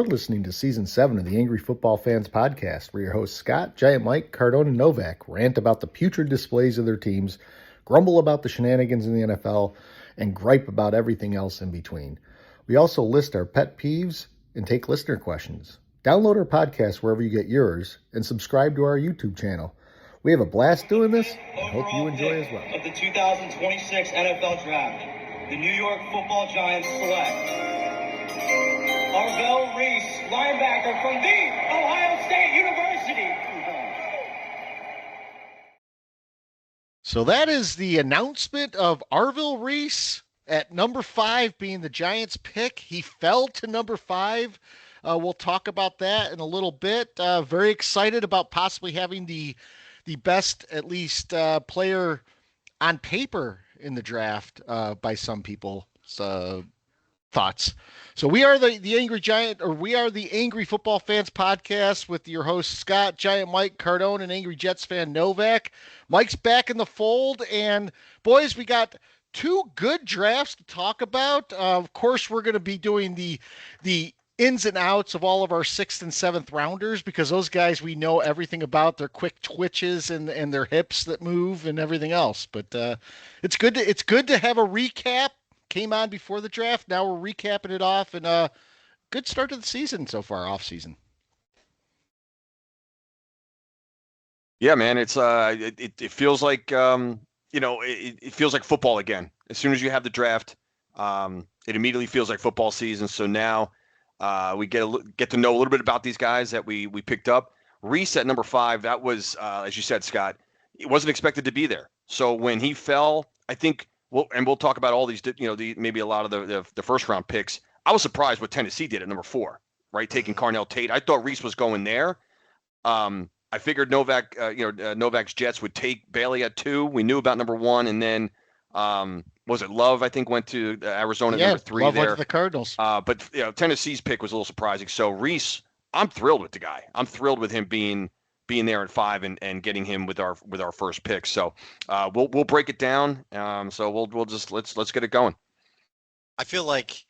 You're listening to Season 7 of the Angry Football Fans Podcast, where your hosts Scott, Giant Mike, Cardone, and Novak rant about the putrid displays of their teams, grumble about the shenanigans in the NFL, and gripe about everything else in between. We also list our pet peeves and take listener questions. Download our podcast wherever you get yours, and subscribe to our YouTube channel. We have a blast doing this, and hope you enjoy as well. Of the 2026 NFL Draft, the New York Football Giants select Reese, linebacker from the Ohio State University. So that is the announcement of Reese at number 5 being the Giants pick. He fell to number 5. We'll talk about that in a little bit. Very excited about possibly having the best, at least, player on paper in the draft by some people's thoughts. So we are the Angry Giant, or we are the Angry Football Fans Podcast with your hosts Scott, Giant Mike, Cardone, and Angry Jets fan Novak. Mike's back in the fold, and boys, we got 2 good drafts to talk about. Of course, we're going to be doing the ins and outs of all of our 6th and 7th rounders, because those guys, we know everything about their quick twitches and their hips that move and everything else. But it's good to have a recap. Came on before the draft. Now we're recapping it off, and good start to the season so far, off season. Yeah, man, it's it feels like it feels like football again. As soon as you have the draft, it immediately feels like football season. So now we get to know a little bit about these guys that we picked up. Reese at number 5. That was, as you said, Scott, it wasn't expected to be there. So when he fell, I think. Well, and we'll talk about all these, maybe a lot of the first round picks. I was surprised what Tennessee did at number 4, right? Taking Carnell Tate. I thought Reese was going there. I figured Novak's Jets would take Bailey at 2. We knew about number 1, and then was it Love? I think went to Arizona at number 3 Love there. Went to the Cardinals. But Tennessee's pick was a little surprising. So Reese, I'm thrilled with the guy. I'm thrilled with him being there at 5 and getting him with our first pick. So we'll break it down. So we'll just let's get it going. I feel like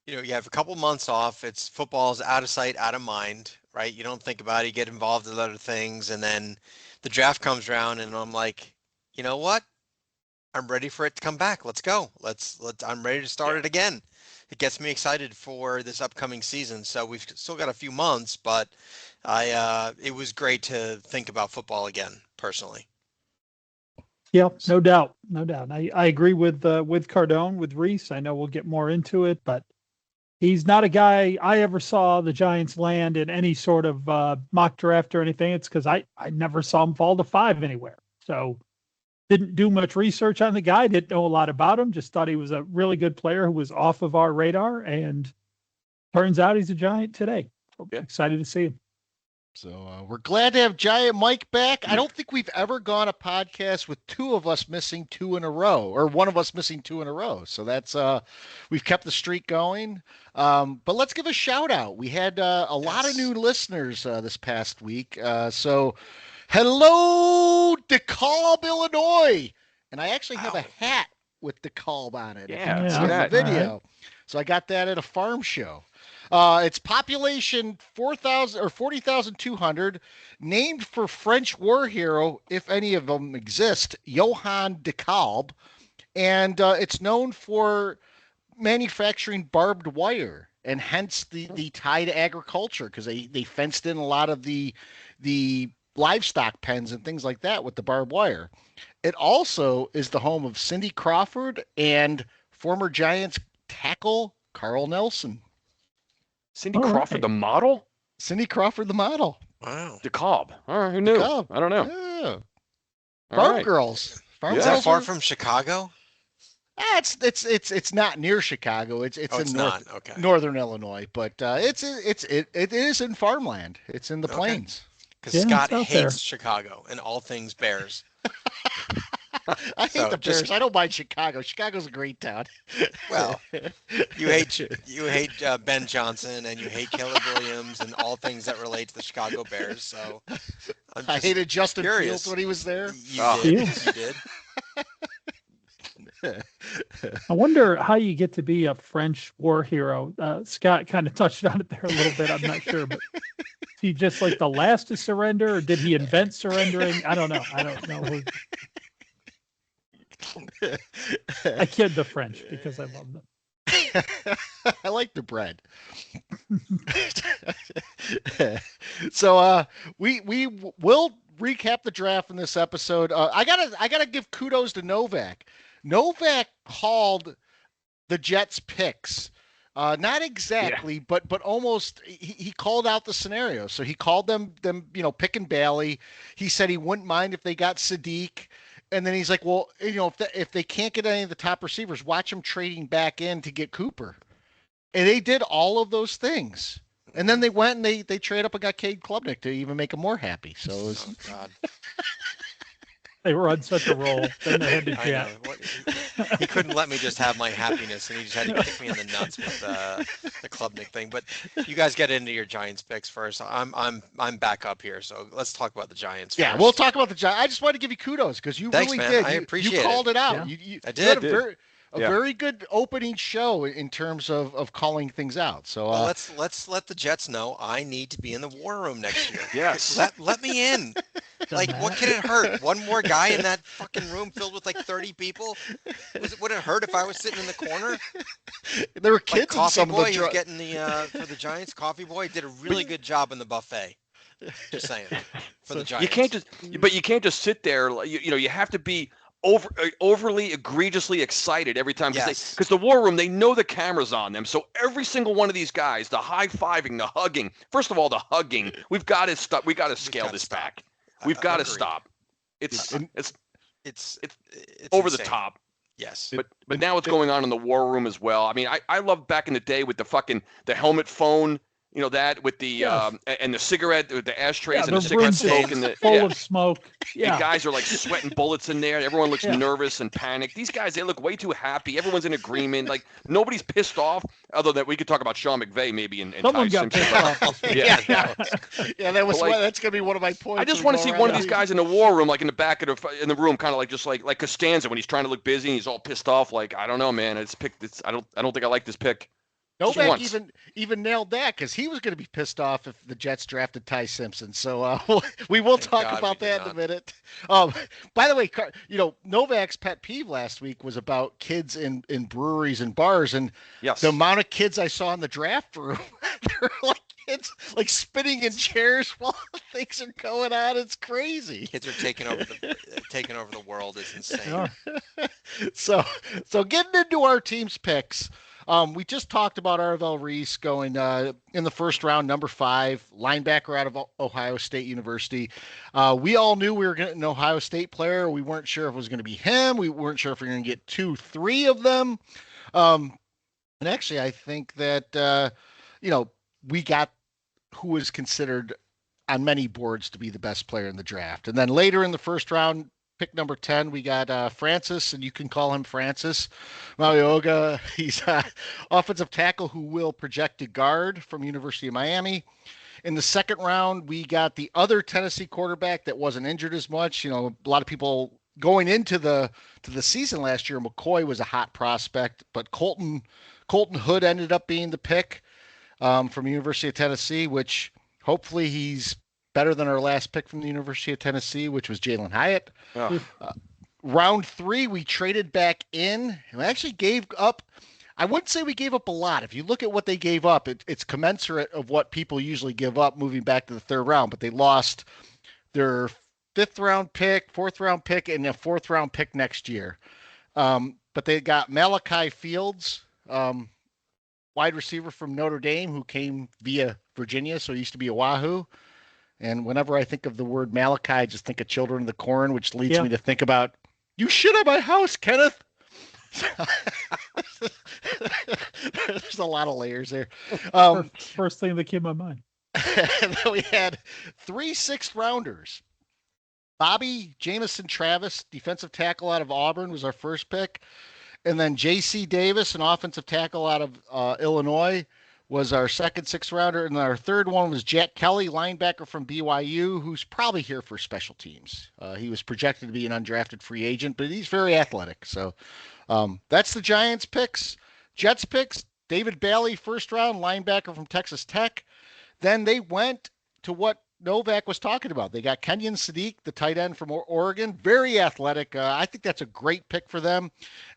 you have a couple months off. It's football's out of sight, out of mind, right? You don't think about it. You get involved in other things, and then the draft comes around, and I'm like, you know what? I'm ready for it to come back. Let's go. Let's. I'm ready to start it again. It gets me excited for this upcoming season. So we've still got a few months, but it was great to think about football again, personally. Yeah, no doubt. I agree with Cardone, with Reese. I know we'll get more into it, but he's not a guy I ever saw the Giants land in any sort of mock draft or anything. It's because I never saw him fall to 5 anywhere. So didn't do much research on the guy, didn't know a lot about him, just thought he was a really good player who was off of our radar, and turns out he's a Giant today. So excited to see him. So we're glad to have Giant Mike back. I don't think we've ever gone a podcast with 2 of us missing 2 in a row, or one of us missing 2 in a row. So that's we've kept the streak going. But let's give a shout out. We had a lot of new listeners this past week. So hello, DeKalb, Illinois. And I actually have a hat with DeKalb on it. Yeah, if you see the video. Right. So I got that at a farm show. It's population 40,200, named for French war hero, if any of them exist, Johann DeKalb, and it's known for manufacturing barbed wire, and hence the tie to agriculture, because they fenced in a lot of the livestock pens and things like that with the barbed wire. It also is the home of Cindy Crawford and former Giants tackle Carl Nelson. Cindy Crawford, the model? Cindy Crawford, the model. Wow. DeKalb. All right, who knew? DeKalb. I don't know. Yeah. Farm girls. Is that far from Chicago? It's not near Chicago. It's in northern Illinois, but it is in farmland. It's in the plains. Because Scott hates Chicago and all things Bears. I hate the Bears. I don't mind Chicago. Chicago's a great town. Well, you hate Ben Johnson, and you hate Caleb Williams and all things that relate to the Chicago Bears. So I hated Justin Fields when he was there. You did. I wonder how you get to be a French war hero. Scott kind of touched on it there a little bit. I'm not sure, but is he just like the last to surrender, or did he invent surrendering? I don't know. I don't know. I kid the French because I love them. I like the bread. So we will recap the draft in this episode. I gotta give kudos to Novak. Novak called the Jets picks. Not exactly, but almost. He called out the scenario. So he called them pick and Bailey. He said he wouldn't mind if they got Sadiq. And then he's like, well, if they can't get any of the top receivers, watch them trading back in to get Cooper. And they did all of those things. And then they went and they trade up and got Cade Klubnik to even make him more happy. So it was, Oh God. They were on such a roll. Then they had to I jet. know. He couldn't let me just have my happiness, and he just had to kick me in the nuts with the Klubnik thing. But you guys get into your Giants picks first. I'm back up here, so let's talk about the Giants. yeah, first. we'll talk about the Giants. I just wanted to give you kudos because you Thanks, really man. did. I You appreciate called it. it out. Yeah. You I had did. a very good opening show in terms of calling things out. So Well, let's let the Jets know I need to be in the war room next year. Yes. Let me in. Like, what can it hurt? One more guy in that fucking room filled with like 30 people? Would it hurt if I was sitting in the corner? there were Like kids in Coffee some Boy, of the who's getting the for the Giants. Coffee Boy did a really good job in the buffet. Just saying, for the Giants. You can't just sit there. You have to be overly egregiously excited every time Yes. because the war room, they know the camera's on them. So every single one of these guys, the high-fiving, the hugging. First of all, the hugging. We've got to stop. We got to scale gotta this stop. back. We've got to Agreed. stop. It's It's over the insane. top. Yes. But now what's going on in the war room as well. I mean, I love back in the day with the helmet phone, that with the Yes. and the cigarette, with the ashtrays Yeah, and the the cigarette room smoke full, and the full of smoke. The Yeah. guys are like sweating bullets in there. Everyone looks Yeah. nervous and panicked. These guys, they look way too happy. Everyone's in agreement. Like nobody's pissed off. Other than we could talk about Sean McVay maybe and Someone Ty got Simpson. pissed off. Yeah. yeah, that's going to be one of my points. I just want to see one of these guys in the war room, like in the back of in the room, kind of like just like Costanza when he's trying to look busy and he's all pissed off. Like I don't know, man. I don't think I like this pick. Novak once. even nailed that because he was going to be pissed off if the Jets drafted Ty Simpson. So we will Thank talk God about we did that in a not. minute. By the way, Novak's pet peeve last week was about kids in breweries and bars, and Yes. the amount of kids I saw in the draft room, they're like kids like spinning in chairs while things are going on. It's crazy. Kids are taking over the world is insane. Yeah. So getting into our team's picks. We just talked about Arvell Reese going in the first round, number 5, linebacker out of Ohio State University. We all knew we were getting an Ohio State player. We weren't sure if it was going to be him. We weren't sure if we were going to get 2, 3 of them. And actually, I think that, we got who was considered on many boards to be the best player in the draft. And then later in the first round, pick number 10, we got Francis, and you can call him Francis Malioga. He's offensive tackle who will project to guard from University of Miami. In the second round, we got the other Tennessee quarterback that wasn't injured as much. A lot of people going into the season last year, McCoy was a hot prospect, but Colton Hood ended up being the pick from University of Tennessee, which hopefully he's better than our last pick from the University of Tennessee, which was Jalen Hyatt. Oh. Round 3, we traded back in and actually gave up. I wouldn't say we gave up a lot. If you look at what they gave up, it's commensurate of what people usually give up moving back to the third round, but they lost their 5th round pick, 4th round pick, and a 4th round pick next year. But they got Malachi Fields, wide receiver from Notre Dame, who came via Virginia, so he used to be a Wahoo. And whenever I think of the word Malachi, I just think of Children of the Corn, which leads me to think about, you shit on my house, Kenneth. There's a lot of layers there. First thing that came to my mind. And then we had 3 6th rounders. Bobby Jamison Travis, defensive tackle out of Auburn, was our first pick. And then J.C. Davis, an offensive tackle out of Illinois, was our second sixth rounder, and our third one was Jack Kelly, linebacker from BYU, who's probably here for special teams. He was projected to be an undrafted free agent, but he's very athletic. So that's the Giants picks. Jets picks, David Bailey, first round linebacker from Texas Tech. Then they went to what Novak was talking about. They got Kenyon Sadiq, the tight end from Oregon, very athletic. I think that's a great pick for them.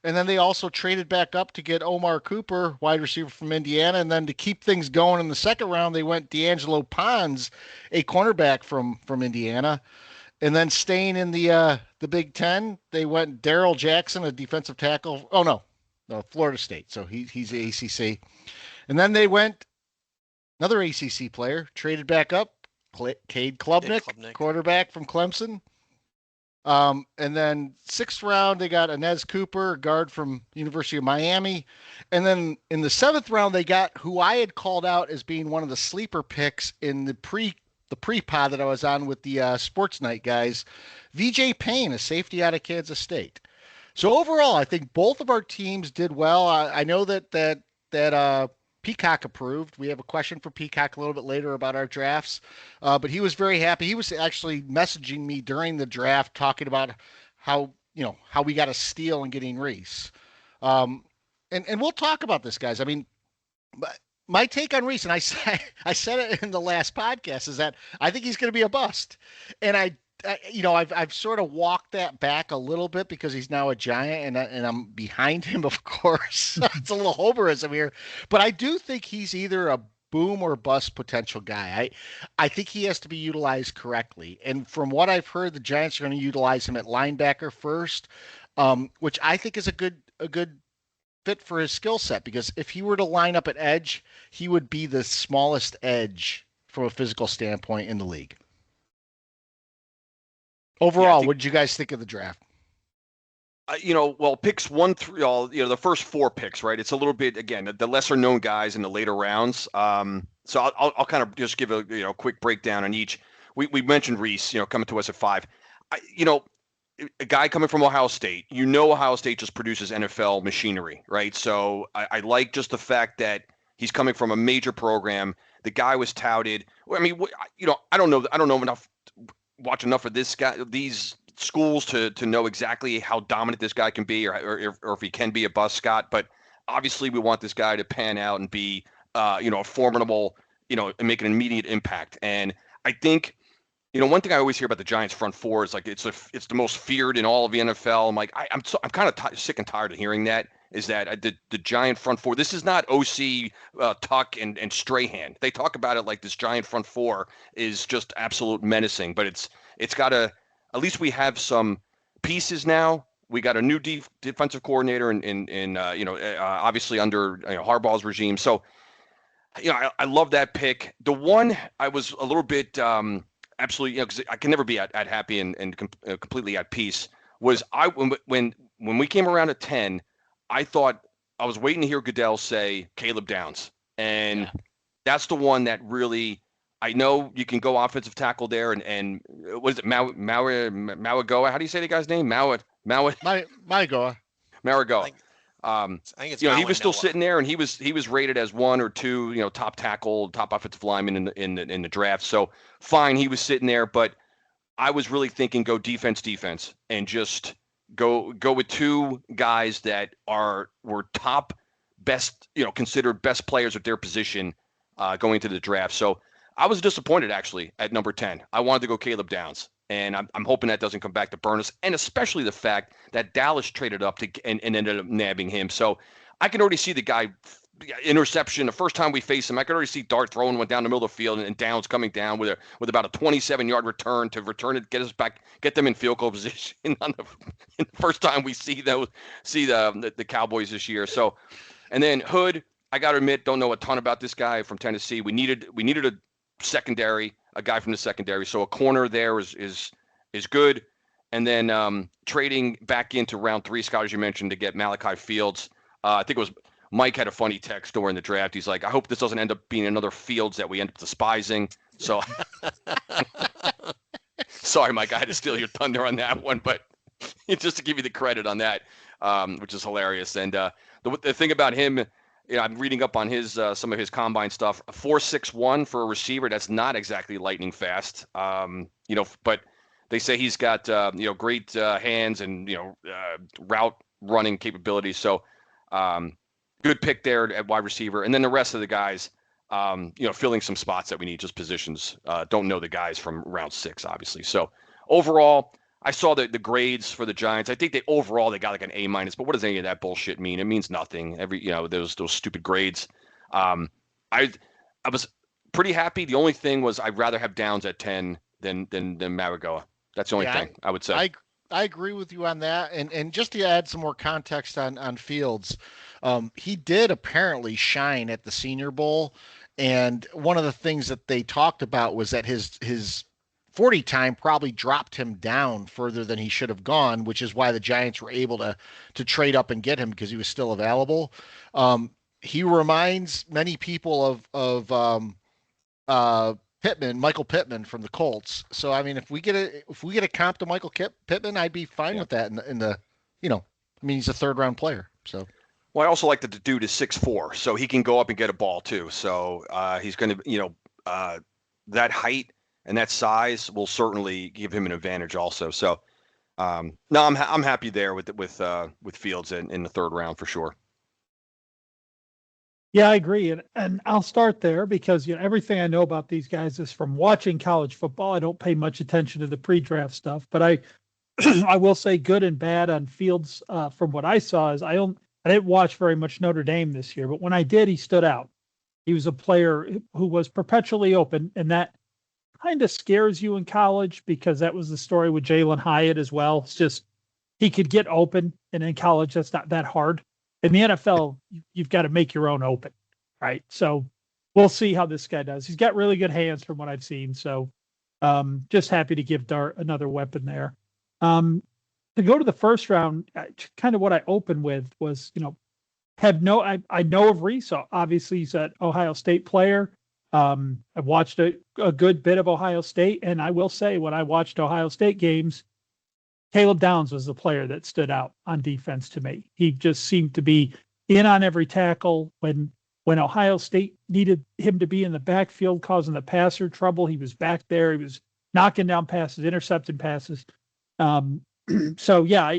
And then they also traded back up to get Omar Cooper, wide receiver from Indiana. And then to keep things going in the second round, they went D'Angelo Pons, a cornerback from Indiana. And then staying in the Big Ten, they went Darrell Jackson, a defensive tackle. Oh no, Florida State. So he's the ACC. And then they went another ACC player, traded back up, Cade Klubnik, quarterback from Clemson. And then sixth round, they got Inez Cooper, guard from University of Miami. And then in the seventh round, they got who I had called out as being one of the sleeper picks in the pre-pod that I was on with the Sports Night guys, VJ Payne, a safety out of Kansas State. So overall, I think both of our teams did well. I know that Peacock approved. We have a question for Peacock a little bit later about our drafts, but he was very happy. He was actually messaging me during the draft, talking about how we got a steal in getting Reese. And we'll talk about this, guys. I mean, my take on Reese, and I said it in the last podcast, is that I think he's going to be a bust, and I've sort of walked that back a little bit because he's now a Giant, and I'm behind him, of course. It's a little homerism here, but I do think he's either a boom or bust potential guy. I think he has to be utilized correctly, and from what I've heard, the Giants are going to utilize him at linebacker first, which I think is a good fit for his skill set, because if he were to line up at edge, he would be the smallest edge from a physical standpoint in the league. Overall, what did you guys think of the draft? Picks 1 through the first 4 picks, right? It's a little bit, again, the lesser known guys in the later rounds. So I'll kind of just give a quick breakdown on each. We mentioned Reese, coming to us at 5. A guy coming from Ohio State, Ohio State just produces NFL machinery, right? So I like just the fact that he's coming from a major program. The guy was touted. I mean, I don't know enough. Watch enough of these schools to know exactly how dominant this guy can be, or if he can be a bust, Scott. But obviously, we want this guy to pan out and be, a formidable, and make an immediate impact. And I think, one thing I always hear about the Giants front four is like it's the most feared in all of the NFL. I'm like, I'm kind of sick and tired of hearing that. Is that the Giant front four? This is not OC, Tuck, and Strahan. They talk about it like this Giant front four is just absolute menacing, but it's got at least we have some pieces now. We got a new defensive coordinator in obviously under Harbaugh's regime. So, I love that pick. The one I was a little bit absolutely, because I can never be at happy and completely at peace was when we came around at 10. I thought I was waiting to hear Goodell say Caleb Downs, and that's the one that really. I know you can go offensive tackle there, and what is it, Mauigoa? How do you say the guy's name? Mauigoa. Marigoa. I think it's he was still sitting there, and he was rated as 1 or 2, top tackle, top offensive lineman in the draft. So fine, he was sitting there, but I was really thinking go defense, and just. Go with 2 guys that were top best, considered best players at their position going into the draft. So I was disappointed actually at number 10. I wanted to go Caleb Downs, and I'm hoping that doesn't come back to burn us, and especially the fact that Dallas traded up and ended up nabbing him. So I can already see the guy interception. The first time we faced him, I could already see Dart throwing one down the middle of the field, and Downs coming down with about a 27-yard return to return it, get them in field goal position on the first time we see the Cowboys this year. So, and then Hood, I got to admit, don't know a ton about this guy from Tennessee. We needed a secondary, a guy from the secondary. So a corner there is good. And then trading back into round 3, Scott, as you mentioned, to get Malachi Fields. I think it was. Mike had a funny text during the draft. He's like, I hope this doesn't end up being another Fields that we end up despising. So, sorry, Mike, I had to steal your thunder on that one, but just to give you the credit on that, which is hilarious. And the thing about him I'm reading up on his some of his combine stuff. 4.61 for a receiver. That's not exactly lightning fast. But they say he's got great hands and route running capabilities. So good pick there at wide receiver. And then the rest of the guys, filling some spots that we need, just positions. Don't know the guys from round 6, obviously. So overall, I saw the grades for the Giants. I think they got like an A-, but what does any of that bullshit mean? It means nothing. Those stupid grades. I was pretty happy. The only thing was I'd rather have Downs at 10 than Marigoa. That's the only thing I would say. I agree with you on that. And just to add some more context on Fields, he did apparently shine at the Senior Bowl. And one of the things that they talked about was that his 40 time probably dropped him down further than he should have gone, which is why the Giants were able to trade up and get him because he was still available. He reminds many people of Michael Pittman from the Colts. So I mean, if we get a comp to Michael Pittman, I'd be fine with that. He's a 3rd-round player. So. Well, I also like that the dude is 6'4", so he can go up and get a ball too. So he's going to, that height and that size will certainly give him an advantage also. So no, I'm happy there with Fields in the 3rd round for sure. Yeah, I agree. And I'll start there because, everything I know about these guys is from watching college football. I don't pay much attention to the pre-draft stuff, but I will say good and bad on Fields from what I saw is I didn't watch very much Notre Dame this year, but when I did, he stood out. He was a player who was perpetually open, and that kind of scares you in college because that was the story with Jalen Hyatt as well. It's just he could get open, and in college, that's not that hard. In the NFL, you've got to make your own open, right? So we'll see how this guy does. He's got really good hands from what I've seen. So just happy to give Dart another weapon there. To go to the 1st round, kind of what I opened with was, I know of Reese. Obviously, he's an Ohio State player. I've watched a good bit of Ohio State, and I will say when I watched Ohio State games, Caleb Downs was the player that stood out on defense to me. He just seemed to be in on every tackle. When Ohio State needed him to be in the backfield causing the passer trouble, he was back there. He was knocking down passes, intercepting passes. So, yeah,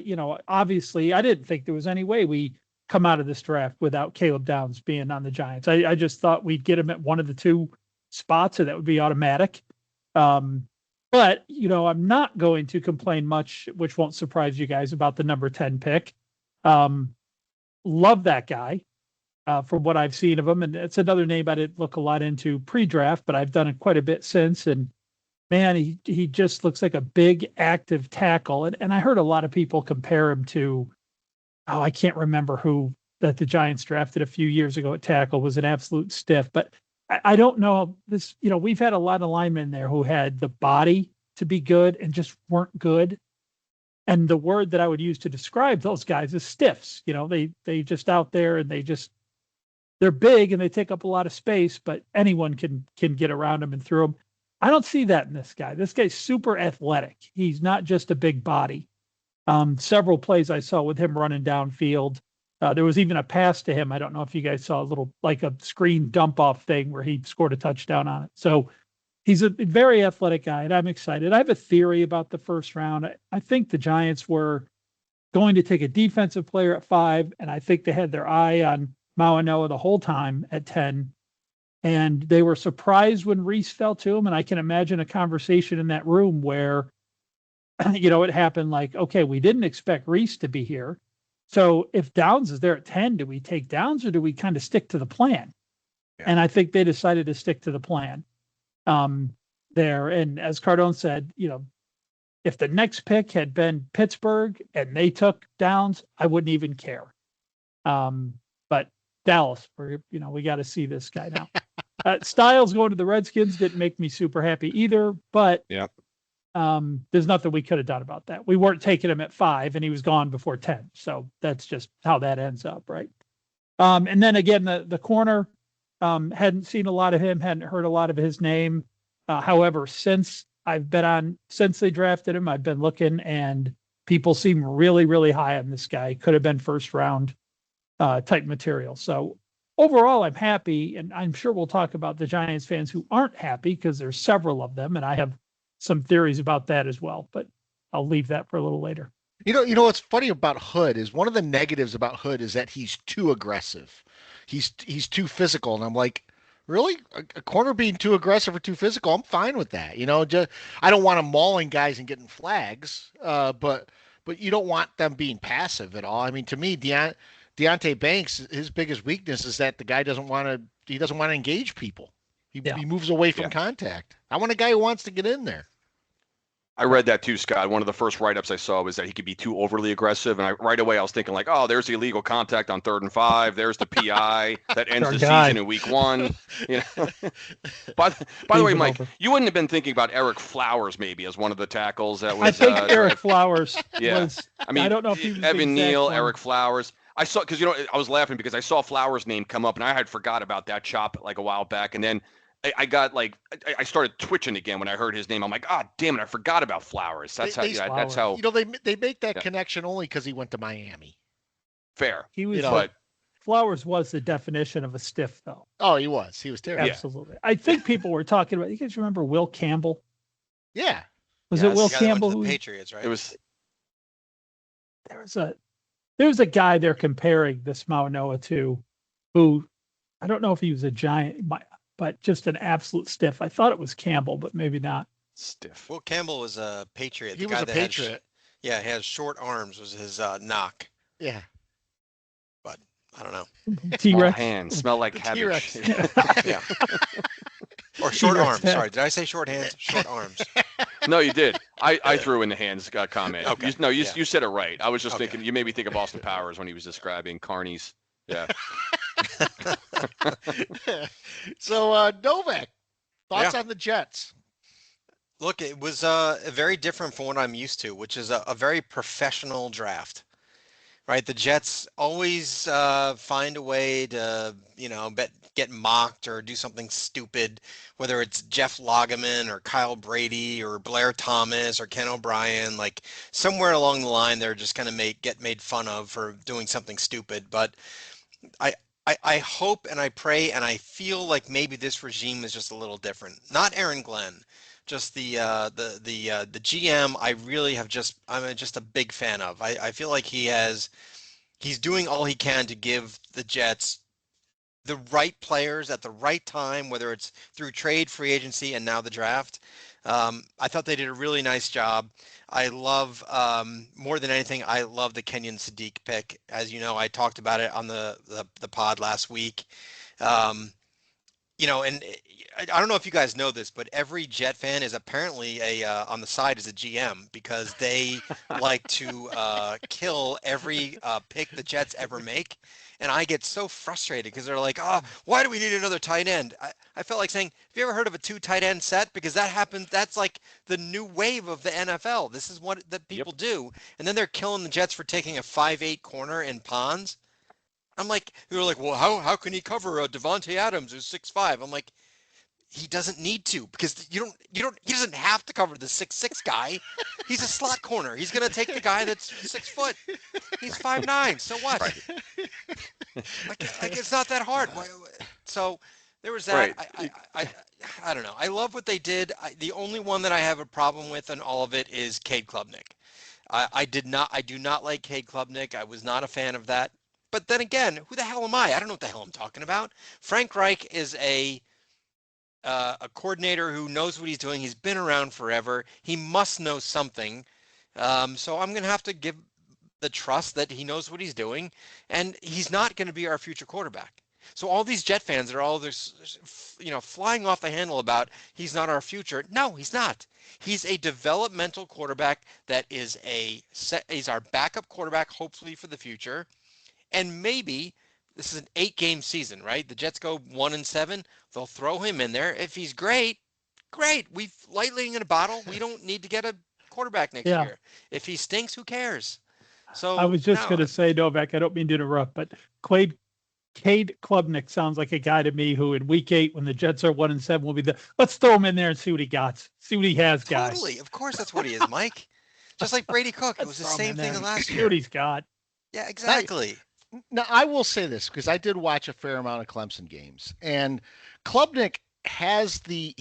obviously I didn't think there was any way we come out of this draft without Caleb Downs being on the Giants. I just thought we'd get him at one of the 2 spots, and that would be automatic. But, I'm not going to complain much, which won't surprise you guys, about the number 10 pick. Love that guy from what I've seen of him. And it's another name I didn't look a lot into pre-draft, but I've done it quite a bit since. And, man, he just looks like a big, active tackle. And I heard a lot of people compare him to, I can't remember who that the Giants drafted a few years ago at tackle was an absolute stiff. But I don't know this, we've had a lot of linemen there who had the body to be good and just weren't good. And the word that I would use to describe those guys is stiffs. They just out there and they're big and they take up a lot of space, but anyone can get around them and through them. I don't see that in this guy. This guy's super athletic. He's not just a big body. Several plays I saw with him running downfield. There was even a pass to him. I don't know if you guys saw a little, like a screen dump off thing where he scored a touchdown on it. So he's a very athletic guy, and I'm excited. I have a theory about the 1st round. I think the Giants were going to take a defensive player at 5, and I think they had their eye on Mawanoa the whole time at 10. And they were surprised when Reese fell to him. And I can imagine a conversation in that room where, it happened like, okay, we didn't expect Reese to be here. So if Downs is there at 10, do we take Downs or do we kind of stick to the plan? Yeah. And I think they decided to stick to the plan there. And as Cardone said, if the next pick had been Pittsburgh and they took Downs, I wouldn't even care. But Dallas, we got to see this guy now. Styles going to the Redskins didn't make me super happy either, but yeah. There's nothing we could have done about that. We weren't taking him at 5 and he was gone before 10. So that's just how that ends up. Right. And then again, the corner, hadn't seen a lot of him, hadn't heard a lot of his name. However, since they drafted him, I've been looking and people seem really, really high on this guy. Could have been 1st round type material. So overall, I'm happy, and I'm sure we'll talk about the Giants fans who aren't happy because there's several of them, and I have some theories about that as well. But I'll leave that for a little later. You know what's funny about Hood is one of the negatives about Hood is that he's too aggressive. He's too physical, and I'm like, really? A corner being too aggressive or too physical? I'm fine with that. I don't want him mauling guys and getting flags, but you don't want them being passive at all. I mean, to me, Deontay Banks, his biggest weakness is that the guy doesn't want to engage people. He moves away from contact. I want a guy who wants to get in there. I read that too, Scott. One of the first write-ups I saw was that he could be too overly aggressive, and right away I was thinking like, oh, there's the illegal contact on 3rd and 5. There's the PI that ends the season in week 1. By the way, Mike, you wouldn't have been thinking about Eric Flowers maybe as one of the tackles that was. I think Eric Flowers was. I mean, I don't know if he was Evan Neal, one. Eric Flowers. I saw because I was laughing because I saw Flowers' name come up, and I had forgot about that chop like a while back, and then. I got like I started twitching again when I heard his name. I'm like, ah, damn it, I forgot about Flowers. That's how. They make that connection only because he went to Miami. Fair. He was, Flowers was the definition of a stiff, though. Oh, he was. He was terrible. Absolutely. I think people were talking about. You guys remember Will Campbell? Yeah. Was it Will Campbell? The Patriots, right? It was. There was a guy they're comparing this Mauanoa to, who I don't know if he was a Giant. But just an absolute stiff. I thought it was Campbell, but maybe not. Stiff. Well, Campbell was a Patriot. He was a Patriot. He has short arms was his knock. Yeah. But I don't know. T-Rex. Hands smell like cabbage. Yeah. Or short arms. Sorry, did I say short hands? Short arms. No, you did. I threw in the hands comment. Okay. You said it right. I was just thinking. You made me think of Austin Powers when he was describing Carney's. Yeah. So Novak, thoughts on the Jets? Look, it was very different from what I'm used to, which is a very professional draft. Right, the Jets always find a way to, get mocked or do something stupid, whether it's Jeff Lageman or Kyle Brady or Blair Thomas or Ken O'Brien. Like somewhere along the line, they're just going to get made fun of for doing something stupid. But I hope and I pray and I feel like maybe this regime is just a little different. Not Aaron Glenn, just the GM. I really I'm just a big fan of. I feel like he's doing all he can to give the Jets the right players at the right time, whether it's through trade, free agency, and now the draft. I thought they did a really nice job. I love, more than anything, I love the Kenyon Sadiq pick. As you know, I talked about it on the pod last week. And I don't know if you guys know this, but every Jet fan is apparently on the side as a GM because they like to kill every pick the Jets ever make. And I get so frustrated because they're like, oh, why do we need another tight end? I felt like saying, have you ever heard of a 2 tight end set? Because that happens. That's like the new wave of the NFL. This is what that people do. And then they're killing the Jets for taking a 5'8" corner in Pons. I'm like, they're like, well, how can he cover Devontae Adams who's 6'5"? I'm like, he doesn't need to because he doesn't have to cover the 6'6" guy. He's a slot corner. He's going to take the guy that's 6 foot. He's 5'9". So what? Right. Like it's not that hard. So there was that. Right. I don't know. I love what they did. The only one that I have a problem with in all of it is Cade Klubnik. I do not like Cade Klubnik. I was not a fan of that. But then again, who the hell am I? I don't know what the hell I'm talking about. Frank Reich is a coordinator who knows what he's doing. He's been around forever. He must know something. So I'm going to have to give the trust that he knows what he's doing, and he's not going to be our future quarterback. So all these Jet fans are all this, flying off the handle about he's not our future. No, he's not. He's a developmental quarterback that is he's our backup quarterback, hopefully for the future. And maybe this is an 8-game season, right? The Jets go 1-7. They'll throw him in there. If he's great. We've lightning in a bottle. We don't need to get a quarterback next year. If he stinks, who cares? So I was just going to say, Novak, I don't mean to interrupt, but Cade Klubnik sounds like a guy to me who in week 8, when the Jets are 1-7, will be let's throw him in there and see what he got. See what he has, guys. Totally. Of course that's what he is, Mike. Just like Brady Cook. It was the same thing last year. See what he's got. Yeah, exactly. Now, I will say this because I did watch a fair amount of Clemson games, and Klubnik has the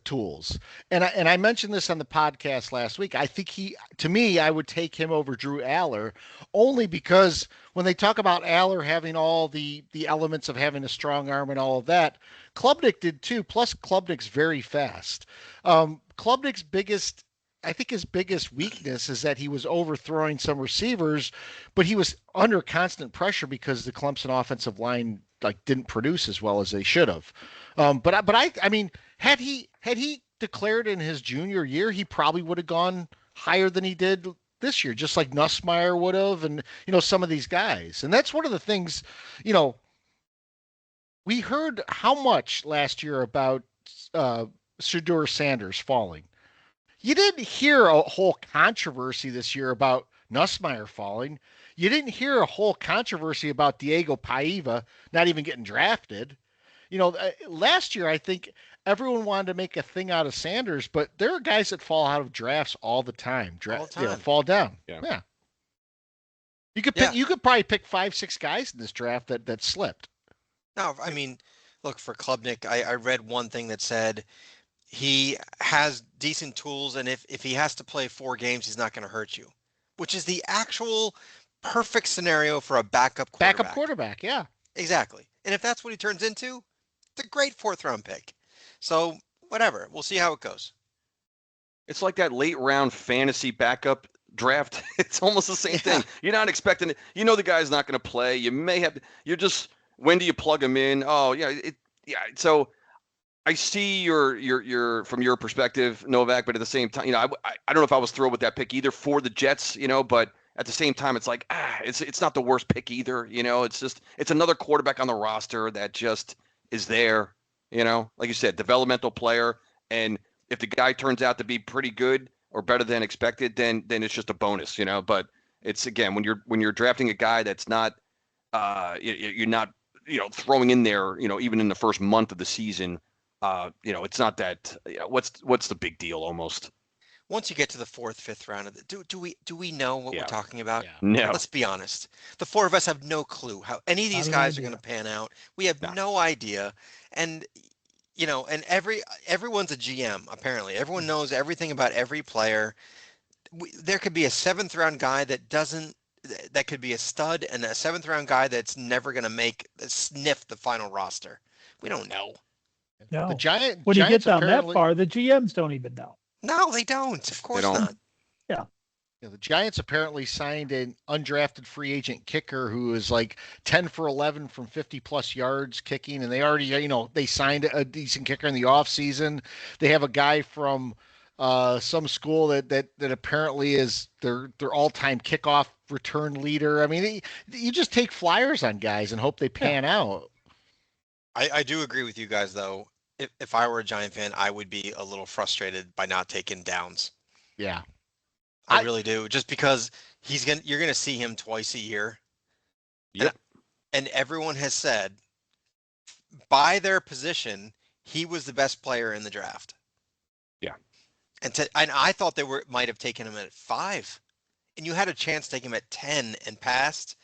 tools, and I mentioned this on the podcast last week. I think to me, I would take him over Drew Aller only because when they talk about Aller having all the elements of having a strong arm and all of that, Klubnik did too. Plus, Klubnik's very fast. Klubnik's biggest I think his biggest weakness is that he was overthrowing some receivers, but he was under constant pressure because the Clemson offensive line didn't produce as well as they should have. I mean, had he declared in his junior year, he probably would have gone higher than he did this year, just like Nussmeier would have, and some of these guys. And that's one of the things, you know, we heard how much last year about Shedeur Sanders falling. You didn't hear a whole controversy this year about Nussmeier falling. You didn't hear a whole controversy about Diego Paiva not even getting drafted. Last year I think everyone wanted to make a thing out of Sanders, but there are guys that fall out of drafts all the time. All the time. Fall down. Yeah. You could probably pick 5-6 guys in this draft that slipped. No, I mean, look, for Klubnik, I read one thing that said he has decent tools, and if he has to play 4 games, he's not going to hurt you, which is the actual perfect scenario for a backup quarterback. Backup quarterback, yeah. Exactly. And if that's what he turns into, it's a great 4th-round pick. So, whatever. We'll see how it goes. It's like that late round fantasy backup draft. It's almost the same thing. You're not expecting it. You know the guy's not going to play. You're just, when do you plug him in? Oh, yeah. So I see your from your perspective, Novak, but at the same time, I don't know if I was thrilled with that pick either for the Jets, but at the same time, it's like, it's not the worst pick either. It's another quarterback on the roster that just is there, like you said, developmental player. And if the guy turns out to be pretty good or better than expected, then it's just a bonus, But it's, again, when you're drafting a guy that's not, you're not, throwing in there, even in the first month of the season. It's not that. What's the big deal? Almost. Once you get to the 4th, 5th round of do we know what we're talking about? Yeah. No. Let's be honest. The 4 of us have no clue how any of these guys are going to pan out. We have no idea, and and everyone's a GM apparently. Everyone knows everything about every player. There could be a 7th round guy that could be a stud, and a 7th round guy that's never going to sniff the final roster. We don't know. No. The Giants. When you get down apparently, that far, the GMs don't even know. No, they don't. Of course not. Yeah. The Giants apparently signed an undrafted free agent kicker who is like 10 for 11 from 50 plus yards kicking, and they already, they signed a decent kicker in the offseason. They have a guy from some school that apparently is their all-time kickoff return leader. I mean, you just take flyers on guys and hope they pan out. I do agree with you guys, though. If I were a Giant fan, I would be a little frustrated by not taking Downs. Yeah. I really do, just because you're gonna see him twice a year. Yep. And everyone has said, by their position, he was the best player in the draft. Yeah. And I thought they might have taken him at 5, and you had a chance to take him at 10 and passed.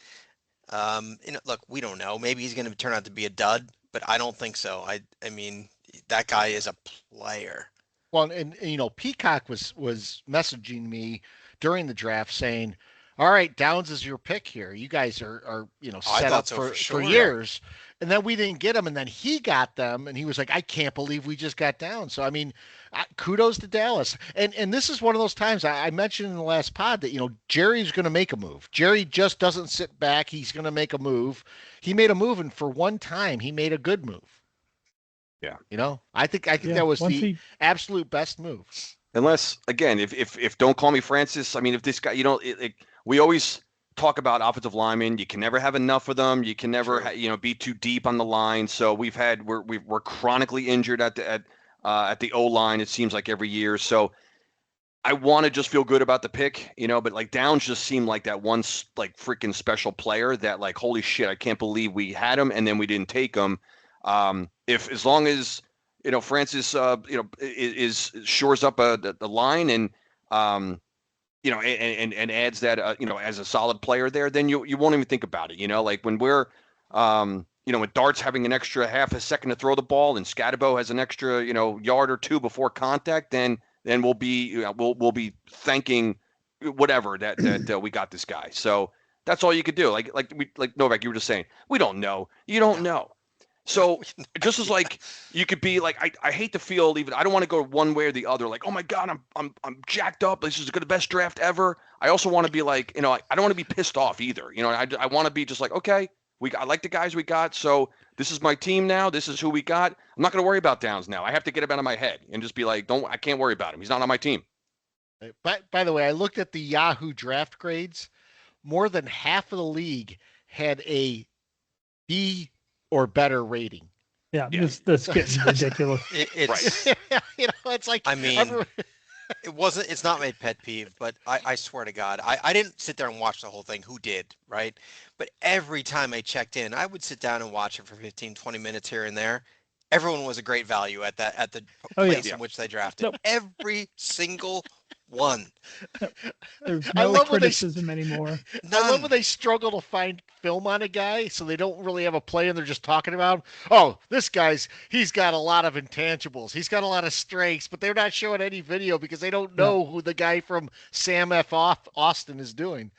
Look, we don't know. Maybe he's going to turn out to be a dud, but I don't think so. I mean, that guy is a player. Well, and Peacock was messaging me during the draft saying, "All right, Downs is your pick here. You guys are set up for years." And then we didn't get him, and then he got them, and he was like, "I can't believe we just got Downs." So I mean, kudos to Dallas. And this is one of those times I mentioned in the last pod that Jerry's going to make a move. Jerry just doesn't sit back. He's going to make a move. He made a move, and for one time, he made a good move. Yeah. I think that was the absolute best move. Unless, again, if Don't Call Me Francis, I mean, if this guy, we always talk about offensive linemen. You can never have enough of them. You can never, be too deep on the line. So we're chronically injured at the O line. It seems like every year. So I want to just feel good about the pick, but like Downs just seemed like that one like freaking special player that like, holy shit, I can't believe we had him and then we didn't take him. If as long as Francis is shores up the line and and adds that, as a solid player there, then you won't even think about it. Like when we're, when Dart's having an extra half a second to throw the ball and Scatabo has an extra, yard or two before contact, then we'll be, we'll be thanking whatever that we got this guy. So that's all you could do. Like Novak, you were just saying, we don't know. You don't know. So just as like you could be like, I hate to feel even, I don't want to go one way or the other. Like, oh my God, I'm jacked up. This is the best draft ever. I also want to be like, I don't want to be pissed off either. I want to be just like, okay, I like the guys we got. So this is my team now. This is who we got. I'm not going to worry about Downs now. I have to get him out of my head and just be like, I can't worry about him. He's not on my team. By the way, I looked at the Yahoo draft grades. More than half of the league had a B or better rating. Yeah, this getting ridiculous. It's Right. It's like, I mean, it's not my pet peeve, but I swear to God, I didn't sit there and watch the whole thing. Who did, right? But every time I checked in, I would sit down and watch it for 15, 20 minutes here and there. Everyone was a great value at the place in which they drafted. Every single one. There's no criticism anymore. None. I love when they struggle to find film on a guy, so they don't really have a play and they're just talking about him. Oh, this he's got a lot of intangibles. He's got a lot of strengths, but they're not showing any video because they don't know who the guy from Sam F. Austin is doing.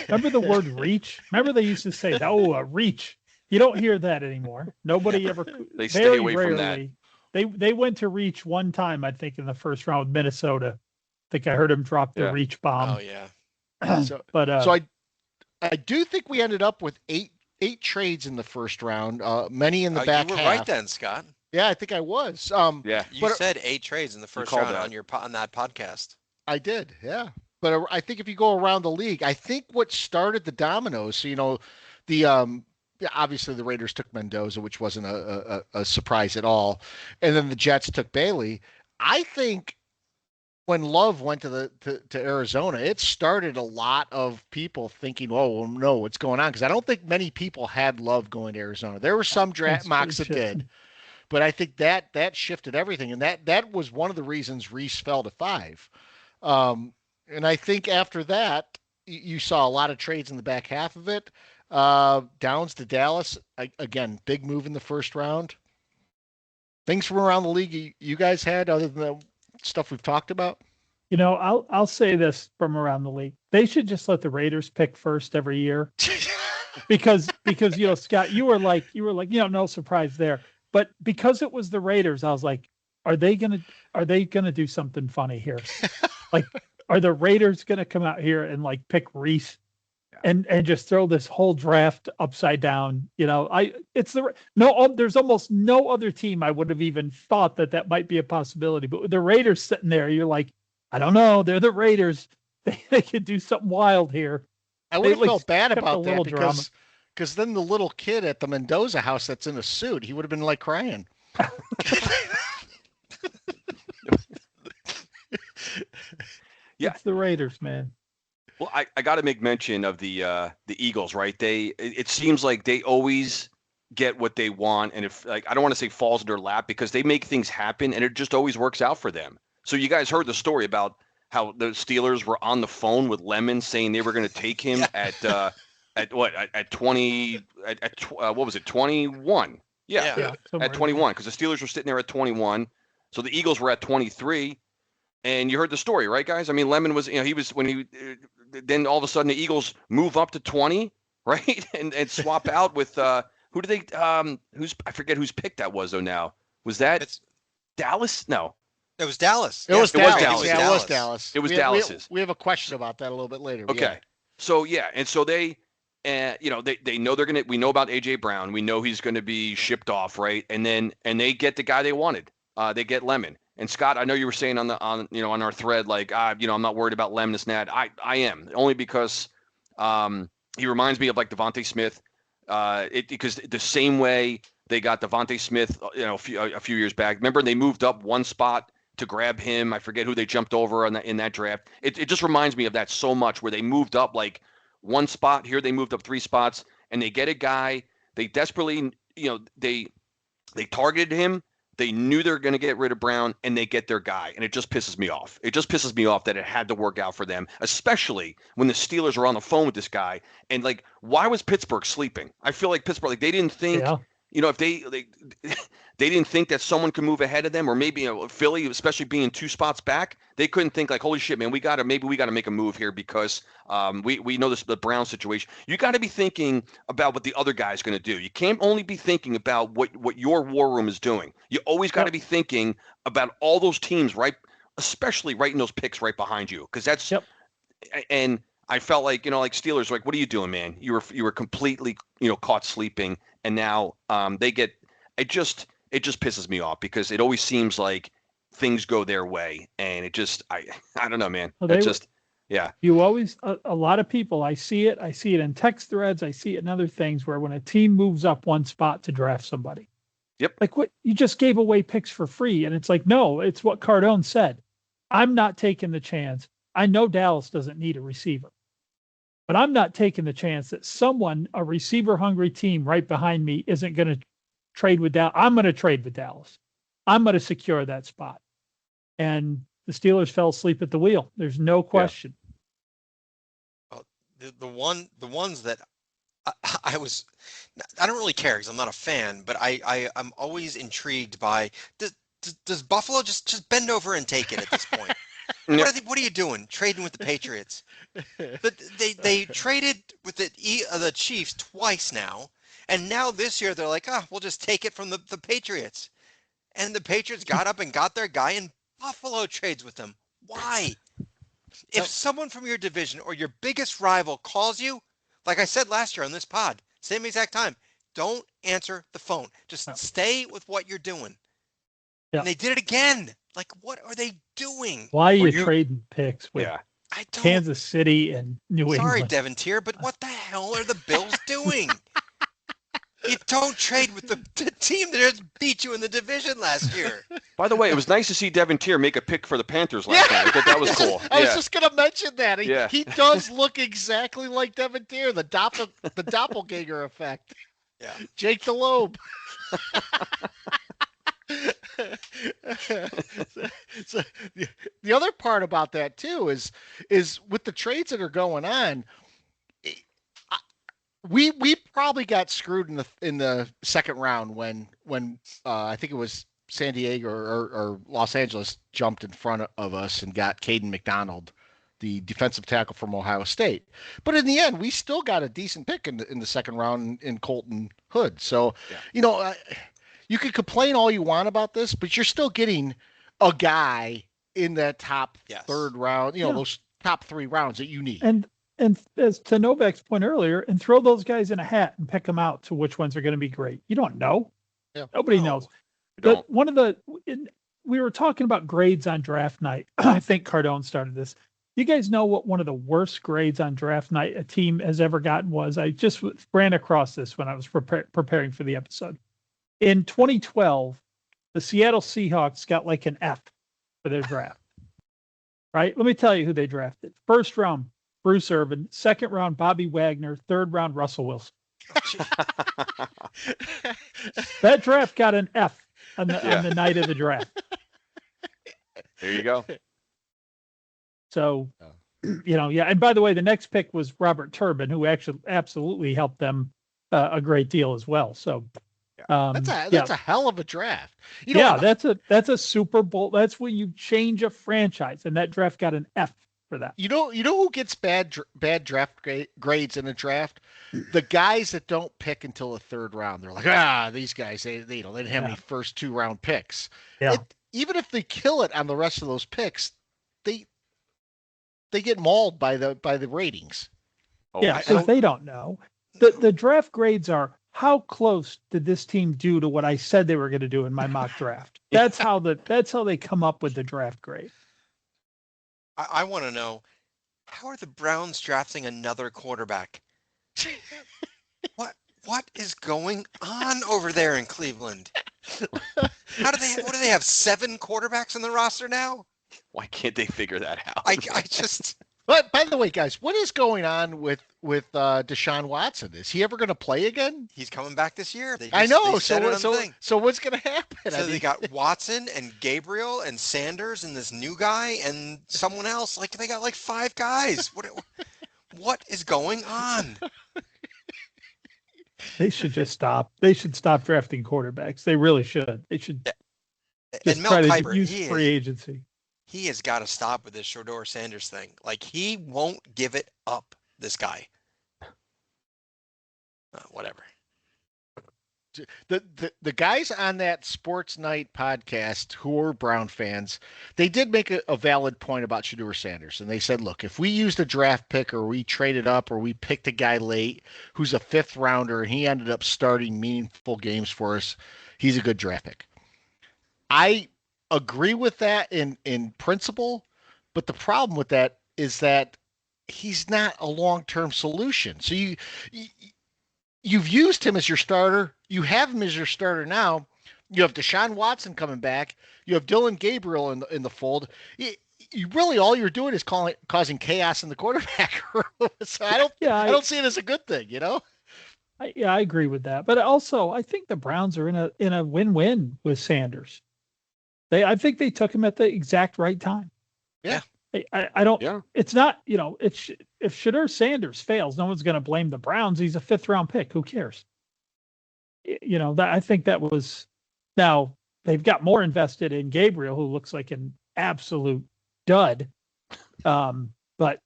Remember the word reach? Remember they used to say, a reach. You don't hear that anymore. Nobody ever. They stay away from that. They went to reach one time, I think, in the first round with Minnesota. I think I heard him drop the reach bomb. Oh yeah. So I do think we ended up with eight trades in the first round. Many in the back half. You were right then, Scott. Yeah, I think I was. You said 8 trades in the first round on that podcast. I did. Yeah. But I think if you go around the league, I think what started the dominoes, obviously the Raiders took Mendoza, which wasn't a surprise at all. And then the Jets took Bailey. I think when Love went to Arizona, it started a lot of people thinking, oh, well, no, what's going on? Because I don't think many people had Love going to Arizona. There were some draft mocks that did. But I think that shifted everything. And that was one of the reasons Reese fell to 5. And I think after that, you saw a lot of trades in the back half of it. Downs to Dallas, again, big move in the first round. Things from around the league you guys had other than the stuff we've talked about? I'll say this from around the league. They should just let the Raiders pick first every year. because Scott, you were like, no surprise there. But because it was the Raiders, I was like, are they gonna do something funny here? Like, are the Raiders gonna come out here and like pick Reese and just throw this whole draft upside down? There's almost no other team I would have even thought that might be a possibility. But with the Raiders sitting there, you're like, I don't know, they're the Raiders. They could do something wild here. I would have felt bad about that because then the little kid at the Mendoza house that's in a suit, he would have been like crying. Yeah, it's the Raiders, man. Well, I got to make mention of the Eagles, right? It seems like they always get what they want, and if I don't want to say falls in their lap because they make things happen, and it just always works out for them. So you guys heard the story about how the Steelers were on the phone with Lemon saying they were going to take him at 20 what was it, 21? Yeah, at 21 because the Steelers were sitting there at 21, so the Eagles were at 23. And you heard the story, right, guys? I mean, Lemon was, then all of a sudden the Eagles move up to 20, right? and swap out with, who did they, I forget whose pick that was, though, now. Was that Dallas? No. It was Dallas. It was Dallas. Yeah, it was Dallas. It was Dallas's. We have a question about that a little bit later. Okay. Yeah. So, and so they know we know about A.J. Brown. We know he's going to be shipped off, right? And they get the guy they wanted. They get Lemon. And Scott, I know you were saying on our thread, like, I'm not worried about Lemon and Snad. I am, only because he reminds me of like Devontae Smith. Because the same way they got Devontae Smith, a few years back. Remember, they moved up one spot to grab him. I forget who they jumped over in that draft. It just reminds me of that so much, where they moved up like one spot. Here they moved up 3 spots, and they get a guy. They desperately, they targeted him. They knew they were going to get rid of Brown, and they get their guy, and it just pisses me off. It just pisses me off that it had to work out for them, especially when the Steelers are on the phone with this guy. And like, why was Pittsburgh sleeping? I feel like Pittsburgh, like they didn't think, Yeah. if they didn't think that someone could move ahead of them, or maybe Philly, especially being 2 spots back, they couldn't think like, holy shit, man, we got to make a move here because we know the Brown situation. You got to be thinking about what the other guy's going to do. You can't only be thinking about what your war room is doing. You always got to be thinking about all those teams, right? Especially writing those picks right behind you, because that's and I felt like like Steelers, like, what are you doing, man? You were completely caught sleeping, and now they get it just pisses me off because it always seems like things go their way, and it just I don't know, man. Well, yeah. You always a lot of people. I see it in text threads. I see it in other things where when a team moves up one spot to draft somebody. Yep. Like, what, you just gave away picks for free, and it's like, no, it's what Cardone said. I'm not taking the chance. I know Dallas doesn't need a receiver, but I'm not taking the chance that a receiver hungry team right behind me isn't going to trade with Dallas. I'm going to trade with Dallas. I'm going to secure that spot. And the Steelers fell asleep at the wheel. There's no question. The ones that I don't really care because I'm not a fan, but I'm always intrigued by, does Buffalo just bend over and take it at this point? What are you doing trading with the Patriots? But they traded with the Chiefs twice now, and now this year they're like, we'll just take it from the Patriots, and the Patriots got up and got their guy, and Buffalo trades with them. Why? If someone from your division or your biggest rival calls you, like I said last year on this pod, same exact time, don't answer the phone. Just stay with what you're doing. Yeah. And they did it again. Like, what are they doing? Why are you trading picks with Kansas City and New England? Sorry, Devontier, but what the hell are the Bills doing? You don't trade with the team that just beat you in the division last year. By the way, it was nice to see Devontier make a pick for the Panthers last night. I thought that was cool. I was just going to mention that. He does look exactly like Devontier, the doppelganger effect. Yeah. Jake the Lobe. So the other part about that too is with the trades that are going on, we probably got screwed in the second round when I think it was San Diego or Los Angeles jumped in front of us and got Caden McDonald, the defensive tackle from Ohio State. But in the end, we still got a decent pick in the second round in Colton Hood. So you could complain all you want about this, but you're still getting a guy in that top third round, those top 3 rounds that you need. And as to Novak's point earlier, and throw those guys in a hat and pick them out to which ones are going to be great. You don't know. Yeah. Nobody knows. But we were talking about grades on draft night. I think Cardone started this. You guys know what one of the worst grades on draft night a team has ever gotten was? I just ran across this when I was preparing for the episode. In 2012, the Seattle Seahawks got like an F for their draft. Right? Let me tell you who they drafted. First round, Bruce Irvin. Second round, Bobby Wagner. Third round, Russell Wilson. That draft got an F on the night of the draft. There you go. So, and by the way, the next pick was Robert Turbin, who actually absolutely helped them a great deal as well. So, that's a hell of a draft. That's a Super Bowl. That's when you change a franchise, and that draft got an F for that. You know who gets bad draft grades in a draft? The guys that don't pick until the third round. They're like, these guys, they didn't have any first 2 round picks. Yeah. Even if they kill it on the rest of those picks, they get mauled by the ratings. Because they don't know. The draft grades are, how close did this team do to what I said they were going to do in my mock draft? That's how they come up with the draft grade. I want to know, how are the Browns drafting another quarterback? What is going on over there in Cleveland? What do they have, 7 quarterbacks on the roster now? Why can't they figure that out? I just But by the way, guys, what is going on with Deshaun Watson? Is he ever going to play again? He's coming back this year. I know. They said it on the thing. So what's going to happen? So they got Watson and Gabriel and Sanders and this new guy and someone else. Like they got like 5 guys. What is going on? They should just stop. They should stop drafting quarterbacks. They really should. They should just And Mel try to Kiper, use free agency. He has got to stop with this Shedeur Sanders thing. Like he won't give it up. This guy. Whatever. The guys on that Sports Night podcast who are Brown fans, they did make a valid point about Shedeur Sanders. And they said, look, if we used a draft pick or we traded up or we picked a guy late who's a 5th rounder and he ended up starting meaningful games for us, he's a good draft pick. I agree with that in principle, but the problem with that is that he's not a long-term solution. So you've used him as your starter. You have him as your starter now. You have Deshaun Watson coming back. You have Dylan Gabriel in the fold. You really all you're doing is causing chaos in the quarterback room. So I don't see it as a good thing, you know. I agree with that. But also, I think the Browns are in a win-win with Sanders. I think they took him at the exact right time. Yeah. I don't. Yeah. It's not. It's if Shedeur Sanders fails, no one's going to blame the Browns. He's a 5th round pick. Who cares? I think that was. Now they've got more invested in Gabriel, who looks like an absolute dud. But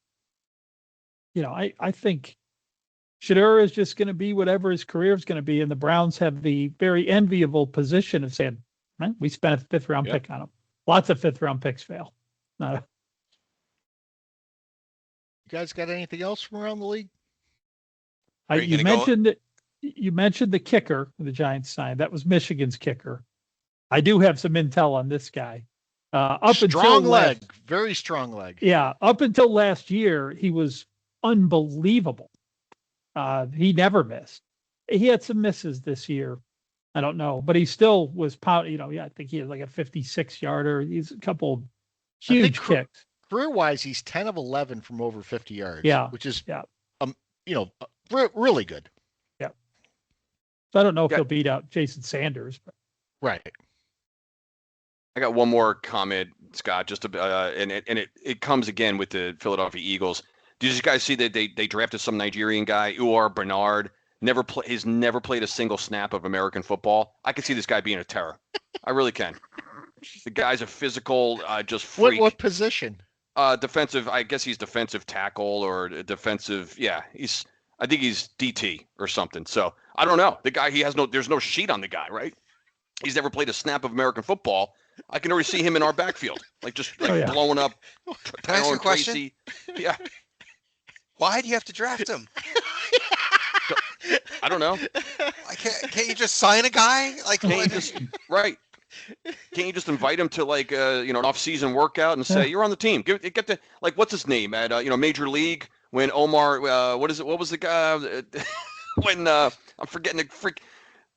I think Shedeur is just going to be whatever his career is going to be, and the Browns have the very enviable position of saying, right, we spent a 5th round pick on him. Lots of 5th round picks fail. Not You guys got anything else from around the league? You mentioned the kicker the Giants signed. That was Michigan's kicker. I do have some intel on this guy. Very strong leg. Yeah, up until last year, he was unbelievable. He never missed. He had some misses this year. I don't know, but he still was pounding. I think he had like a 56-yarder. He's a couple huge kicks. Career-wise, he's 10 of 11 from over 50 yards. Yeah, which is really good. Yeah. So I don't know if he'll beat out Jason Sanders, but right. I got one more comment, Scott. Just and it comes again with the Philadelphia Eagles. Did you guys see that they drafted some Nigerian guy, Uar Bernard? He's never played a single snap of American football. I can see this guy being a terror. I really can. The guy's a physical, just freak. What position? Defensive. I guess he's defensive tackle or defensive. Yeah, I think he's DT or something. So I don't know. The guy, there's no sheet on the guy, right? He's never played a snap of American football. I can already see him in our backfield, blowing up. Can I ask you a question? Tracy. Yeah. Why do you have to draft him? I don't know. Can't you just sign a guy? Right. Can't you just invite him to an off-season workout and say you're on the team? Get the what's his name at Major League when Omar what was the guy when I'm forgetting the freak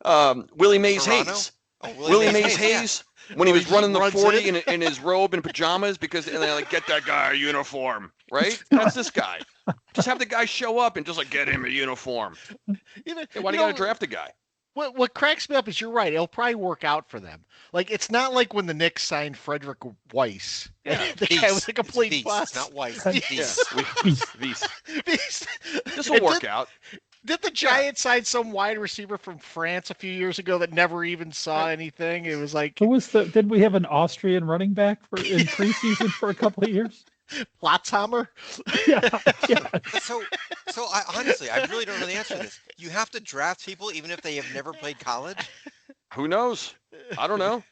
Willie Mays Hayes. Willie Mays Hayes when he was running the 40 in his robe and pajamas because they get that guy a uniform, right? That's this guy. Just have the guy show up and just get him a uniform. Why do you got to draft a guy? What cracks me up is you're right. It'll probably work out for them. It's not like when the Knicks signed Frederick Weiss. Yeah. The guy was a complete bust. It's not Weiss. Beast. This will work out. Did the Giants sign some wide receiver from France a few years ago that never even saw anything? It was like, who was did we have an Austrian running back in preseason for a couple of years? Platzhammer? Yeah. So I honestly, I really don't know the answer to this. You have to draft people even if they have never played college? Who knows? I don't know.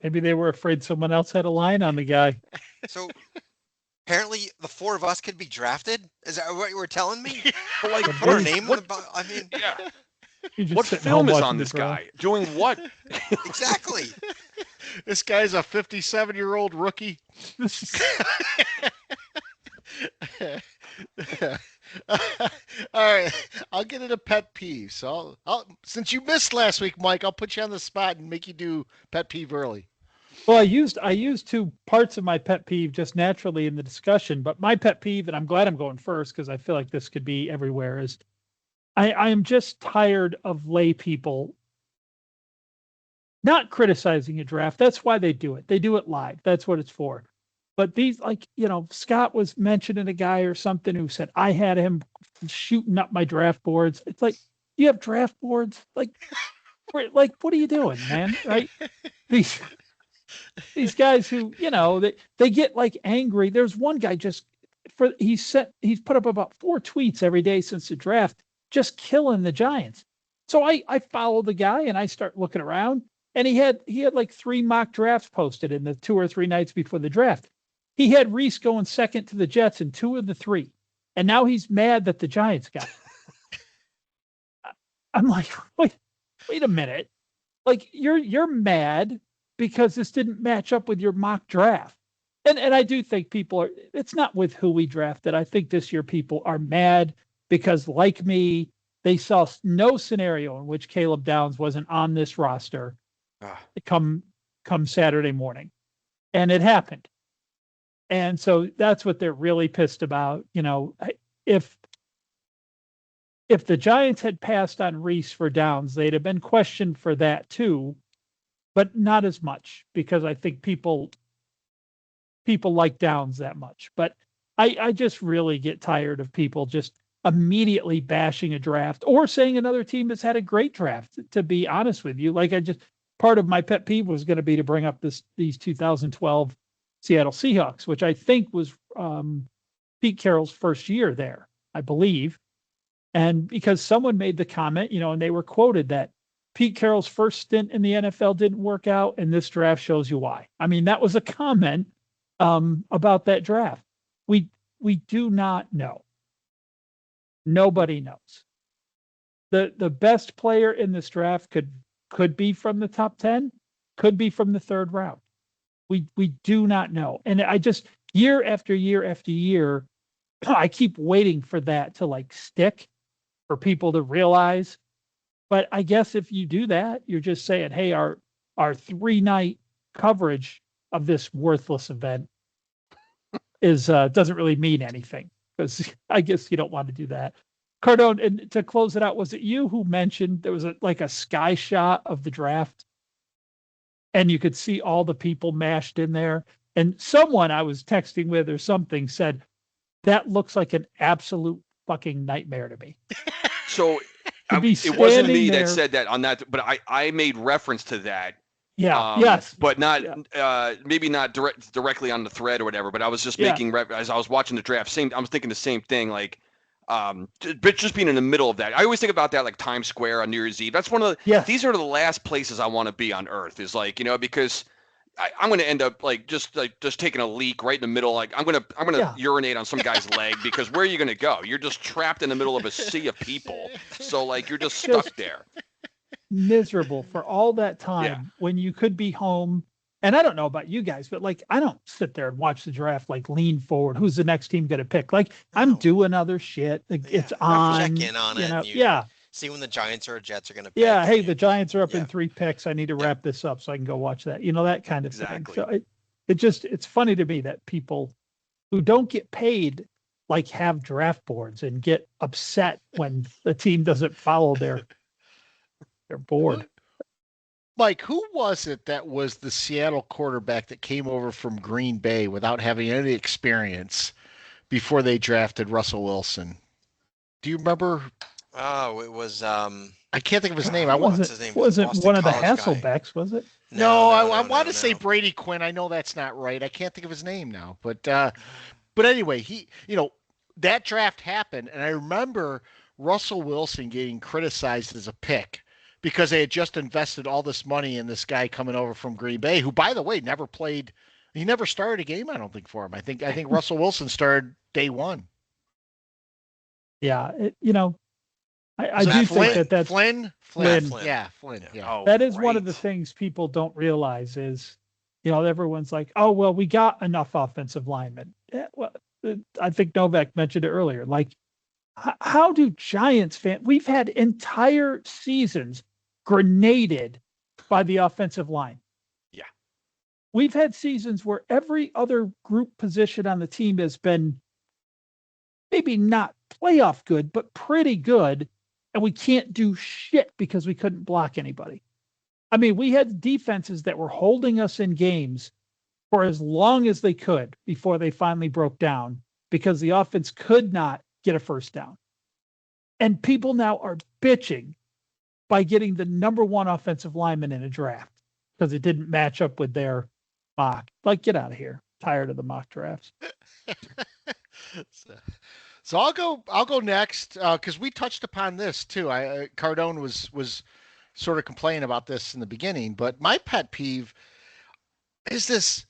Maybe they were afraid someone else had a line on the guy. So apparently the 4 of us could be drafted? Is that what you were telling me? Put our name on the I mean, yeah. What film is on this guy? Doing what? Exactly. This guy's a 57-year-old rookie. All right, I'll get into pet peeves. So I'll since you missed last week, Mike, I'll put you on the spot and make you do pet peeve early. Well, I used two parts of my pet peeve just naturally in the discussion, but my pet peeve, and I'm glad I'm going first because I feel like this could be everywhere, is I am just tired of lay people not criticizing a draft. That's why they do it. They do it live. That's what it's for. But these, like, Scott was mentioning a guy or something who said, I had him shooting up my draft boards. It's like, you have draft boards? Like, what are you doing, man? Right? These, these guys who, they get like angry. There's one guy he's put up about 4 tweets every day since the draft, just killing the Giants. So I follow the guy and I start looking around, and he had like 3 mock drafts posted in the 2 or 3 nights before the draft. He had Reese going second to the Jets in 2 of the 3. And now he's mad that the Giants got it. I'm like, wait a minute. Like, you're mad because this didn't match up with your mock draft. And I do think it's not with who we drafted. I think this year people are mad because, like me, they saw no scenario in which Caleb Downs wasn't on this roster come Saturday morning. And it happened. And so that's what they're really pissed about. If the Giants had passed on Reese for Downs, they'd have been questioned for that too, but not as much, because I think people like Downs that much. But I just really get tired of people just immediately bashing a draft or saying another team has had a great draft, to be honest with you. Part of my pet peeve was going to be to bring up these 2012 Seattle Seahawks, which I think was Pete Carroll's first year there, I believe. And because someone made the comment, and they were quoted that Pete Carroll's first stint in the NFL didn't work out, and this draft shows you why. I mean, that was a comment about that draft. We do not know. Nobody knows. The best player in this draft could be from the top 10, could be from the 3rd round. We do not know. And I just, year after year after year, I keep waiting for that to stick, for people to realize. But I guess if you do that, you're just saying, hey, our 3-night coverage of this worthless event doesn't really mean anything, because I guess you don't want to do that. Cardone, and to close it out, was it you who mentioned there was a sky shot of the draft, and you could see all the people mashed in there? And someone I was texting with or something said, that looks like an absolute fucking nightmare to me. So it wasn't me that said that on that, but I made reference to that. Yeah. Yes. But not maybe not directly on the thread or whatever. But I was just making as I was watching the draft. I was thinking the same thing. But just being in the middle of that, I always think about that, like Times Square on New Year's Eve. That's one of the. These are the last places I want to be on Earth. Is because I'm going to end up just taking a leak right in the middle. I'm going to urinate on some guy's leg, because where are you going to go? You're just trapped in the middle of a sea of people. So you're just stuck there. Miserable for all that time when you could be home. And I don't know about you guys, but I don't sit there and watch the draft, lean forward. Who's the next team going to pick? I'm doing other shit. It's on. Check in on it. See when the Giants or Jets are going to pick. Yeah. Hey, the Giants are up in 3 picks. I need to wrap this up so I can go watch that. That kind of thing. So it's funny to me that people who don't get paid have draft boards and get upset when the team doesn't follow their board. Mike, who was it that was the Seattle quarterback that came over from Green Bay without having any experience before they drafted Russell Wilson? Do you remember? Oh, it was. I can't think of his name. Wasn't one of the Hasselbecks, was it? No, I want to say Brady Quinn. I know that's not right. I can't think of his name now. But anyway, that draft happened, and I remember Russell Wilson getting criticized as a pick, because they had just invested all this money in this guy coming over from Green Bay, who, by the way, never played. He never started a game, I don't think, for him. I think Russell Wilson started day one. Yeah, I do think that's Flynn. Yeah, Flynn. Yeah. Oh, that is one of the things people don't realize is, everyone's like, oh, well, we got enough offensive linemen. Yeah, well, I think Novak mentioned it earlier. How do Giants fans? We've had entire seasons grenaded by the offensive line. Yeah. we've had seasons where every other group position on the team has been maybe not playoff good, but pretty good. And we can't do shit because we couldn't block anybody. I mean, we had defenses that were holding us in games for as long as they could before they finally broke down because the offense could not get a first down. And people now are bitching by getting the number one offensive lineman in a draft because it didn't match up with their mock. Like, get out of here. Tired of the mock drafts. So I'll go next because we touched upon this too. Cardone was sort of complaining about this in the beginning, but my pet peeve is this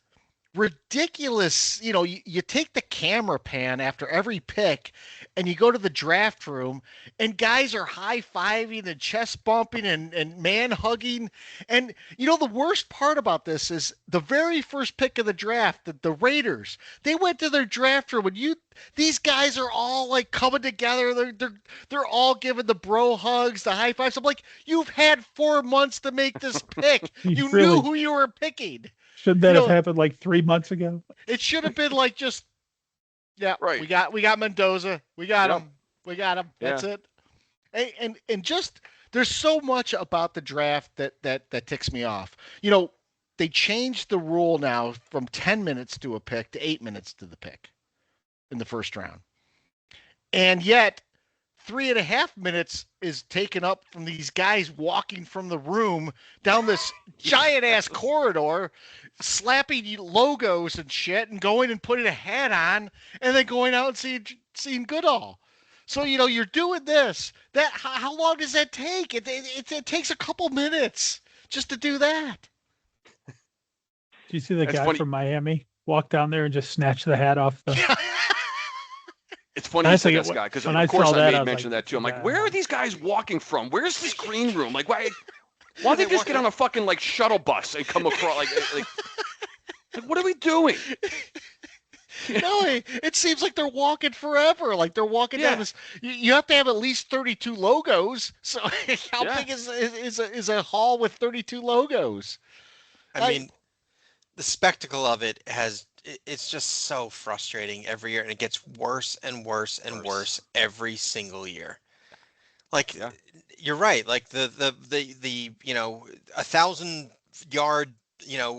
ridiculous. You take the camera pan after every pick and you go to the draft room and guys are high-fiving and chest bumping and man hugging. And the worst part about this is the very first pick of the draft, the Raiders, they went to their draft room and these guys are all like coming together. They're all giving the bro hugs, the high fives. I'm like, you've had 4 months to make this pick. You knew who you were picking. Shouldn't that have happened like 3 months ago? It should have been like just, yeah, right. We got Mendoza. We got him. We got him. That's it. And just there's so much about the draft that ticks me off. They changed the rule now from 10 minutes to a pick to 8 minutes to the pick in the first round. And yet 3.5 minutes is taken up from these guys walking from the room down this giant ass corridor, slapping logos and shit and going and putting a hat on and then going out and seeing Goodall. So, you're doing this. How long does that take? It takes a couple minutes just to do that. Do you see the guy from Miami walk down there and just snatch the hat off the... It's funny you say this guy, because of course I mention that too. I'm like, where are these guys walking from? Where's this green room? Like, why don't they just get on a fucking like shuttle bus and come across? Like what are we doing? No, it seems like they're walking forever. Like they're walking down this. You have to have at least 32 logos. So how big is a hall with 32 logos? I mean, the spectacle of it it's just so frustrating every year, and it gets worse and worse and worse every single year. Like, you're right. Like the 1,000-yard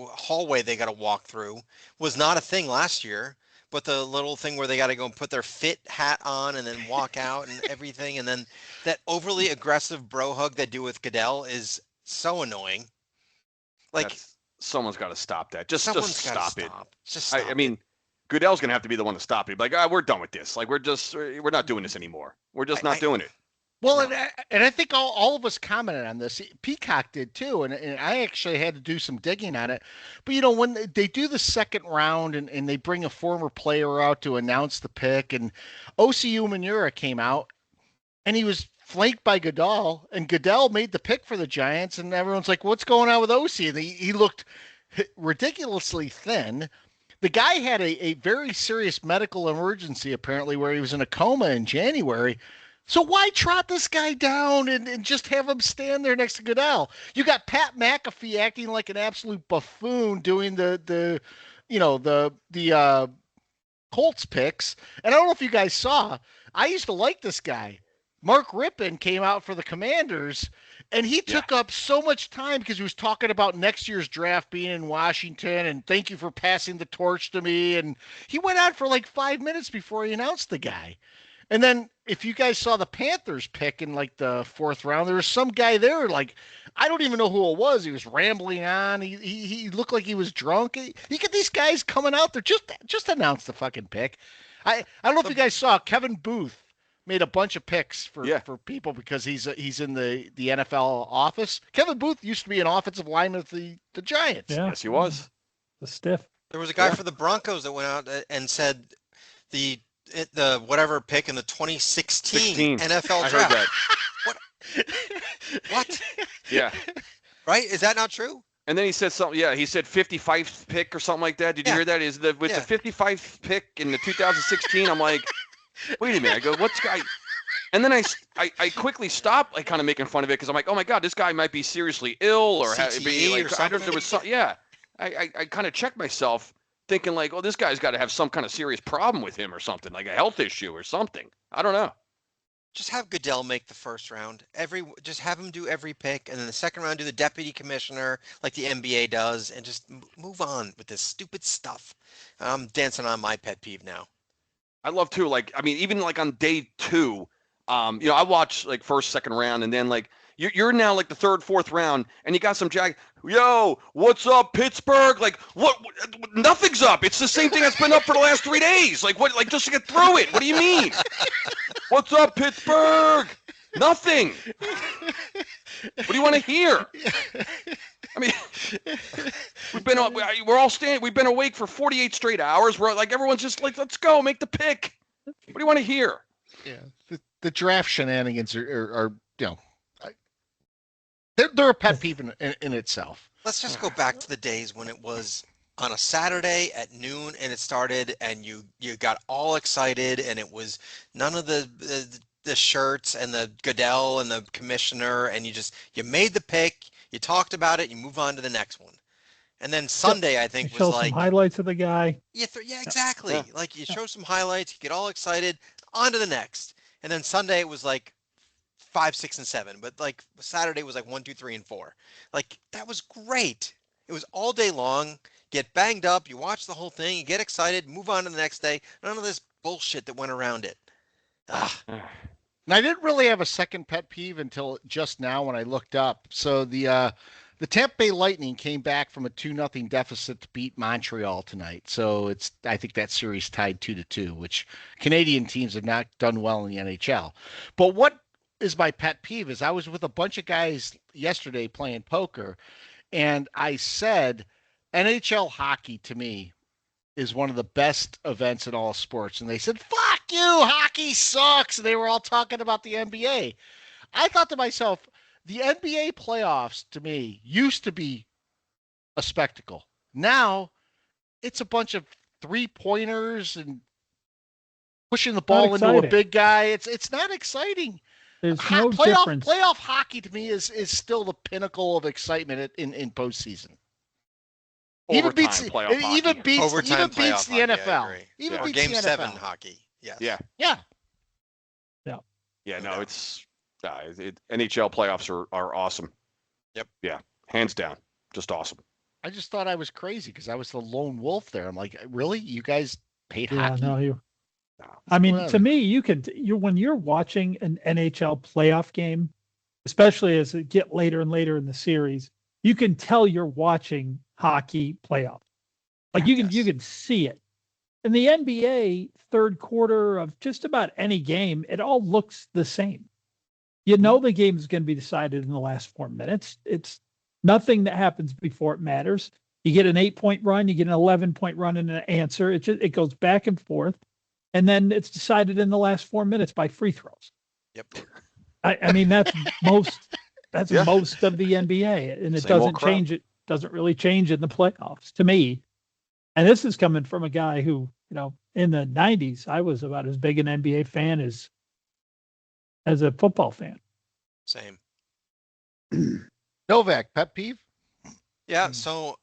hallway they got to walk through was not a thing last year. But the little thing where they got to go and put their fit hat on and then walk out and everything, and then that overly aggressive bro hug they do with Goodell is so annoying. Like. Someone's got to stop that. Just stop it. Just stop I mean, Goodell's going to have to be the one to stop it. Like, we're done with this. Like, we're not doing this anymore. We're just not doing it. Well, and I think all of us commented on this. Peacock did too, and I actually had to do some digging on it. But, when they do the second round and they bring a former player out to announce the pick, and Osi Umenyiora came out, and he was flanked by Goodell, and Goodell made the pick for the Giants, and everyone's like, what's going on with Osi? And he looked ridiculously thin. The guy had a very serious medical emergency, apparently, where he was in a coma in January. So why trot this guy down and just have him stand there next to Goodell? You got Pat McAfee acting like an absolute buffoon doing the Colts picks. And I don't know if you guys saw, I used to like this guy. Mark Rippon came out for the Commanders, and he took up so much time because he was talking about next year's draft being in Washington, and thank you for passing the torch to me. And he went on for like 5 minutes before he announced the guy. And then if you guys saw the Panthers pick in like the 4th round, there was some guy there, like, I don't even know who it was. He was rambling on. He looked like he was drunk. You get these guys coming out there, just announce the fucking pick. I don't know if you guys saw Kevin Booth made a bunch of picks for people because he's in the NFL office. Kevin Booth used to be an offensive lineman of the Giants. Yeah. Yes, he was. The stiff. There was a guy for the Broncos that went out and said the whatever pick in the 2016 NFL draft. I heard that. What? Yeah. Right? Is that not true? And then he said something. Yeah, he said 55th pick or something like that. Did you hear that? With the 55th pick in the 2016? I'm like, wait a minute. I go, what's guy? And then I quickly stopped, like, kind of making fun of it because I'm like, oh my god, this guy might be seriously ill or CTE or something. There was some, yeah. I kind of checked myself thinking like, oh, this guy's got to have some kind of serious problem with him or something, like a health issue or something. I don't know. Just have Goodell make the first round. Just have him do every pick, and then the second round do the deputy commissioner like the NBA does, and just move on with this stupid stuff. I'm dancing on my pet peeve now. I love too. Like, I mean, even like on day 2, I watch like first, second round, and then like you're now like the third, fourth round, and you got some yo, what's up, Pittsburgh? Like, what? Nothing's up. It's the same thing that's been up for the last 3 days. Like, what? Like, just to get through it. What do you mean? What's up, Pittsburgh? Nothing. What do you want to hear? I mean, we've been awake for 48 straight hours. We're like, everyone's just like, let's go, make the pick. What do you want to hear? Yeah, the draft shenanigans are they're a pet peeve in itself. Let's just go back to the days when it was on a Saturday at noon and it started, and you got all excited, and it was none of the shirts and the Goodell and the commissioner, and you made the pick, you talked about it, you move on to the next one. And then Sunday, I think, was like some highlights of the guy. Yeah, exactly. Yeah. Like you show some highlights, you get all excited, on to the next. And then Sunday it was like 5, 6, and 7. But like Saturday was like 1, 2, 3, and 4. Like that was great. It was all day long. Get banged up, you watch the whole thing, you get excited, move on to the next day. None of this bullshit that went around it. And I didn't really have a second pet peeve until just now when I looked up. So the Tampa Bay Lightning came back from a 2-0 deficit to beat Montreal tonight. So I think that series tied 2-2, which Canadian teams have not done well in the NHL. But what is my pet peeve is I was with a bunch of guys yesterday playing poker, and I said NHL hockey to me is one of the best events in all sports. And they said, fuck you, hockey sucks. And they were all talking about the NBA. I thought to myself, the NBA playoffs to me used to be a spectacle. Now it's a bunch of 3-pointers and pushing the ball into a big guy. It's not exciting. There's no difference. Playoff hockey to me is still the pinnacle of excitement in postseason. Even beats the NFL. Even beats Game the 7 NFL. hockey. Yes. Yeah. No, it's NHL playoffs are awesome. Yep. Yeah, hands down, just awesome. I just thought I was crazy because I was the lone wolf there. I'm like, really? You guys hate Yeah, hockey? no, I mean, Whatever. to me, when you're watching an NHL playoff game, especially as it get later and later in the series, you can tell you're watching hockey playoff. Like you can see it. In the NBA third quarter of just about any game, it all looks the same. You know the game is going to be decided in the last 4 minutes. It's nothing that happens before it matters. You get an 8-point run, you get an 11-point run and an answer. It goes back and forth. And then it's decided in the last 4 minutes by free throws. Yep. I mean, that's most of the NBA, and it Same old doesn't change. It doesn't really change in the playoffs to me. And this is coming from a guy who, in the 90s, I was about as big an NBA fan as a football fan. Same. Novak, pet peeve? Yeah. So,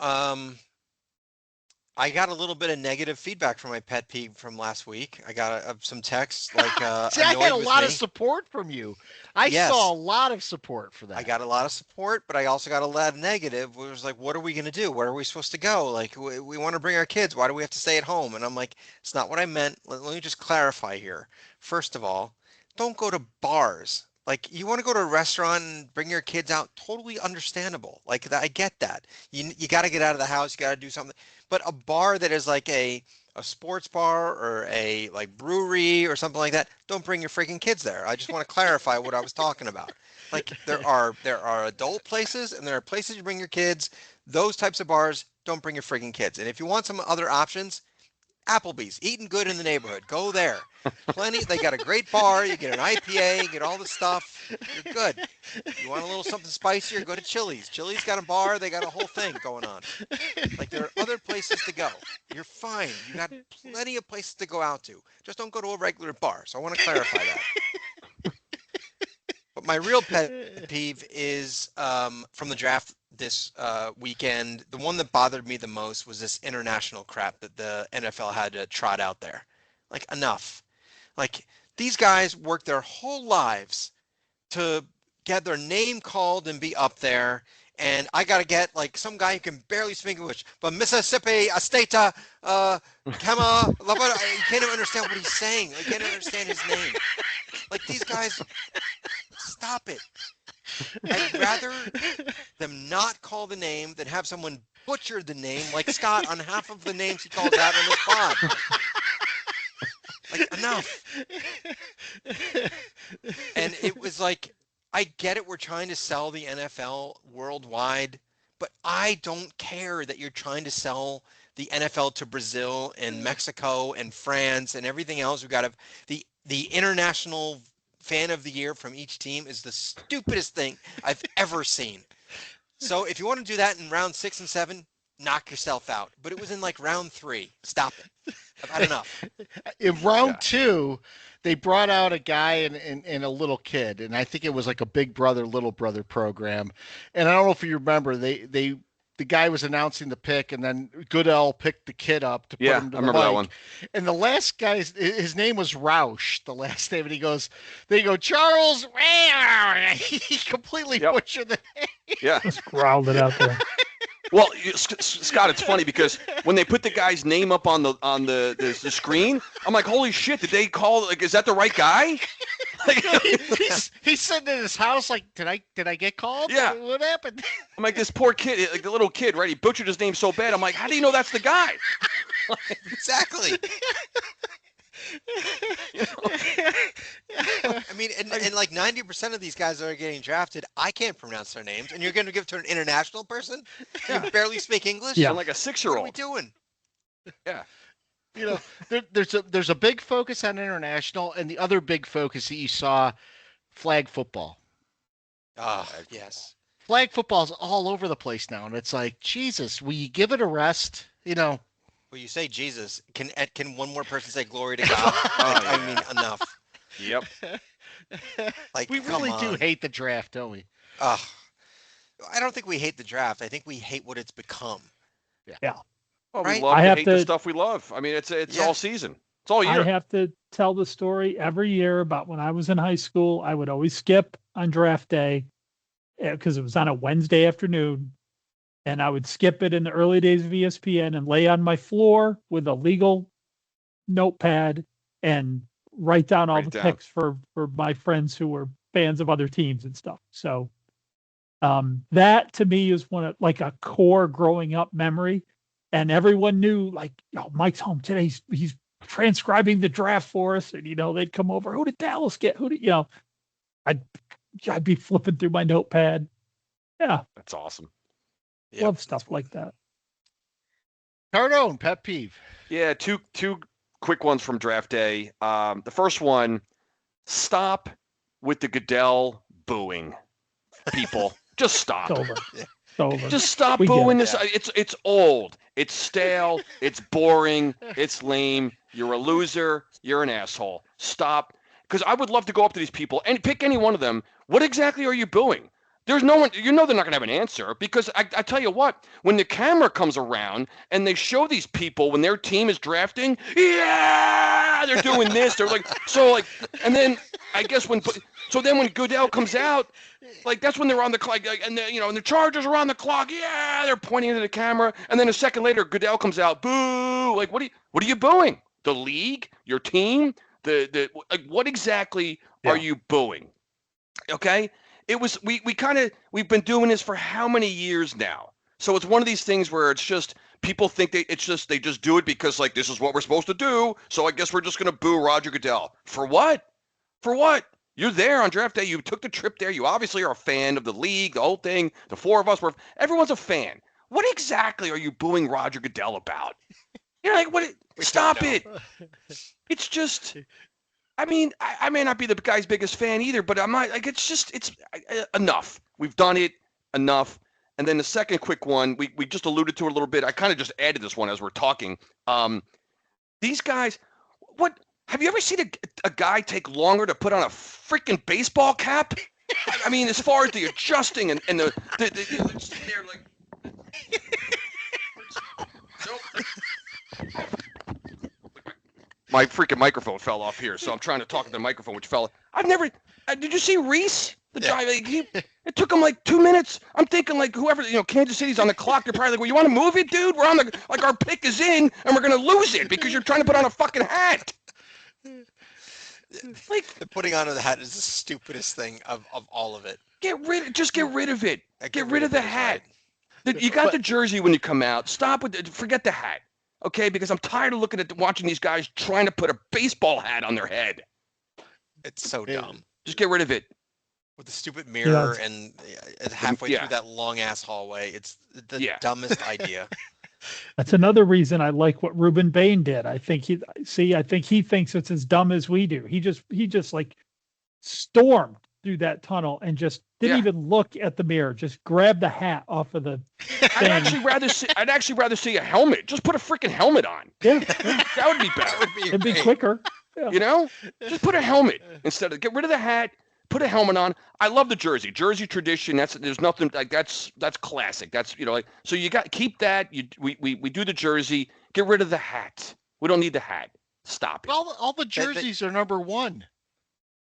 I got a little bit of negative feedback from my pet peeve from last week. I got some texts like See, I had a lot of support from you. I saw a lot of support for that. I got a lot of support, but I also got a lot of negative. It was like, what are we going to do? Where are we supposed to go? Like, we want to bring our kids. Why do we have to stay at home? And I'm like, it's not what I meant. Let me just clarify here. First of all, don't go to bars. Like, you want to go to a restaurant and bring your kids out, totally understandable. Like, I get that. You got to get out of the house. You got to do something. But a bar that is like a sports bar or a like brewery or something like that, don't bring your freaking kids there. I just want to clarify what I was talking about. Like, there are adult places and there are places you bring your kids. Those types of bars, don't bring your freaking kids. And if you want some other options, Applebee's, eating good in the neighborhood. Go there. Plenty. They got a great bar. You get an IPA, you get all the stuff. You're good. You want a little something spicier, go to Chili's. Chili's got a bar. They got a whole thing going on. Like, there are other places to go. You're fine. You got plenty of places to go out to. Just don't go to a regular bar. So I want to clarify that. But my real pet peeve is from the draft this weekend. The one that bothered me the most was this international crap that the NFL had to trot out there. Like, enough. Like, these guys work their whole lives to get their name called and be up there. And I got to get like some guy who can barely speak English, but Mississippi, Astata, Kema, you can't even understand what he's saying. You can't understand his name. Like, these guys, stop it. I'd rather them not call the name than have someone butcher the name, like Scott on half of the names he calls out on his pod. Like, enough. And it was like, I get it, we're trying to sell the NFL worldwide, but I don't care that you're trying to sell the NFL to Brazil and Mexico and France and everything else. We've got the international fan of the year from each team is the stupidest thing I've ever seen. So if you want to do that in round 6 and 7, knock yourself out. But it was in like round 3. Stop it. I've had enough. In round 2, they brought out a guy and a little kid, and I think it was like a big brother, little brother program. And I don't know if you remember, the guy was announcing the pick, and then Goodell picked the kid up to put him to I remember the mic. that one. And the last guy, his name was Roush, the last name, and they go, Charles, he completely butchered the name. Yeah. Just growled it out there. Well, Scott, it's funny because when they put the guy's name up on the screen, I'm like, holy shit! Did they call? Like, is that the right guy? Like, he's sitting in his house like, did I get called? Yeah. What happened? I'm like, this poor kid, like the little kid, right? He butchered his name so bad. I'm like, how do you know that's the guy? Exactly. I mean, and like 90% of these guys that are getting drafted, I can't pronounce their names, and you're going to give it to an international person who can barely speak English? Yeah. I'm like a 6-year-old. What are we doing? Yeah. You know, there's a big focus on international, and the other big focus that you saw, flag football. Oh, yes. Flag football's all over the place now, and it's like, Jesus, will you give it a rest? You know. Well, you say Jesus. Can one more person say glory to God? Like, I mean, enough. Yep. Like, We really do hate the draft, don't we? I don't think we hate the draft. I think we hate what it's become. Yeah. Well, Right? we love I to have hate to- the stuff we love. I mean, it's all season. It's all year. I have to tell the story every year about when I was in high school. I would always skip on draft day because it was on a Wednesday afternoon. And I would skip it in the early days of ESPN and lay on my floor with a legal notepad and write down all Write it the down. picks for my friends who were fans of other teams and stuff. So that to me is one of like a core growing up memory. And everyone knew like, oh, Mike's home today. He's transcribing the draft for us. And, they'd come over. Who did Dallas get? I'd be flipping through my notepad. Yeah. That's awesome. Yep. Love stuff like that. Cardone, pet peeve. Yeah, two quick ones from draft day. The first one, stop with the Goodell booing. People, just stop. It's over. It's over. Just stop We get booing it. this. It's old. It's stale. It's boring. It's lame. You're a loser. You're an asshole. Stop. Because I would love to go up to these people and pick any one of them. What exactly are you booing? There's no one, they're not going to have an answer because I tell you what, when the camera comes around and they show these people when their team is drafting, yeah, they're doing this. They're like, and then I guess when Goodell comes out, like that's when they're on the clock, and the Chargers are on the clock. Yeah, they're pointing into the camera, and then a second later, Goodell comes out. Boo! Like, what are you booing? The league, your team, what exactly are you booing? Okay. It was we've been doing this for how many years now? So it's one of these things where it's just people think they just do it because like this is what we're supposed to do. So I guess we're just gonna boo Roger Goodell. For what? For what? You're there on draft day. You took the trip there. You obviously are a fan of the league, the whole thing. The four of us everyone's a fan. What exactly are you booing Roger Goodell about? You're like, what? Stop it. It's just. I mean, I may not be the guy's biggest fan either, but I'm not like it's enough. We've done it enough. And then the second quick one, we just alluded to it a little bit. I kind of just added this one as we're talking. These guys, what have you ever seen a guy take longer to put on a freaking baseball cap I mean, as far as the adjusting and the sitting there like. Nope. My freaking microphone fell off here, so I'm trying to talk to the microphone, which fell. I've never. Did you see Reese? The guy. It took him like 2 minutes. I'm thinking like whoever, Kansas City's on the clock. They're probably like, well, you want to move it, dude? We're on the our pick is in, and we're gonna lose it because you're trying to put on a fucking hat. Like the putting on of the hat is the stupidest thing of all of it. Just get rid of it. Get rid of the hat. Right. You got the jersey when you come out. Stop with forget the hat. Okay, because I'm tired of watching these guys trying to put a baseball hat on their head. It's so dumb. Just get rid of it. With the stupid mirror and halfway through that long ass hallway, it's the dumbest idea. That's another reason I like what Ruben Bain did. I think he thinks it's as dumb as we do. He just like stormed through that tunnel and just didn't even look at the mirror. Just grabbed the hat off of the thing. I'd actually rather see a helmet. Just put a freaking helmet on. Yeah. That would be better. It'd be quicker. Yeah. Just put a helmet instead of get rid of the hat. Put a helmet on. I love the jersey tradition. There's nothing like that's classic. That's so you got keep that. We do the jersey. Get rid of the hat. We don't need the hat. Stop it. All the jerseys are number one.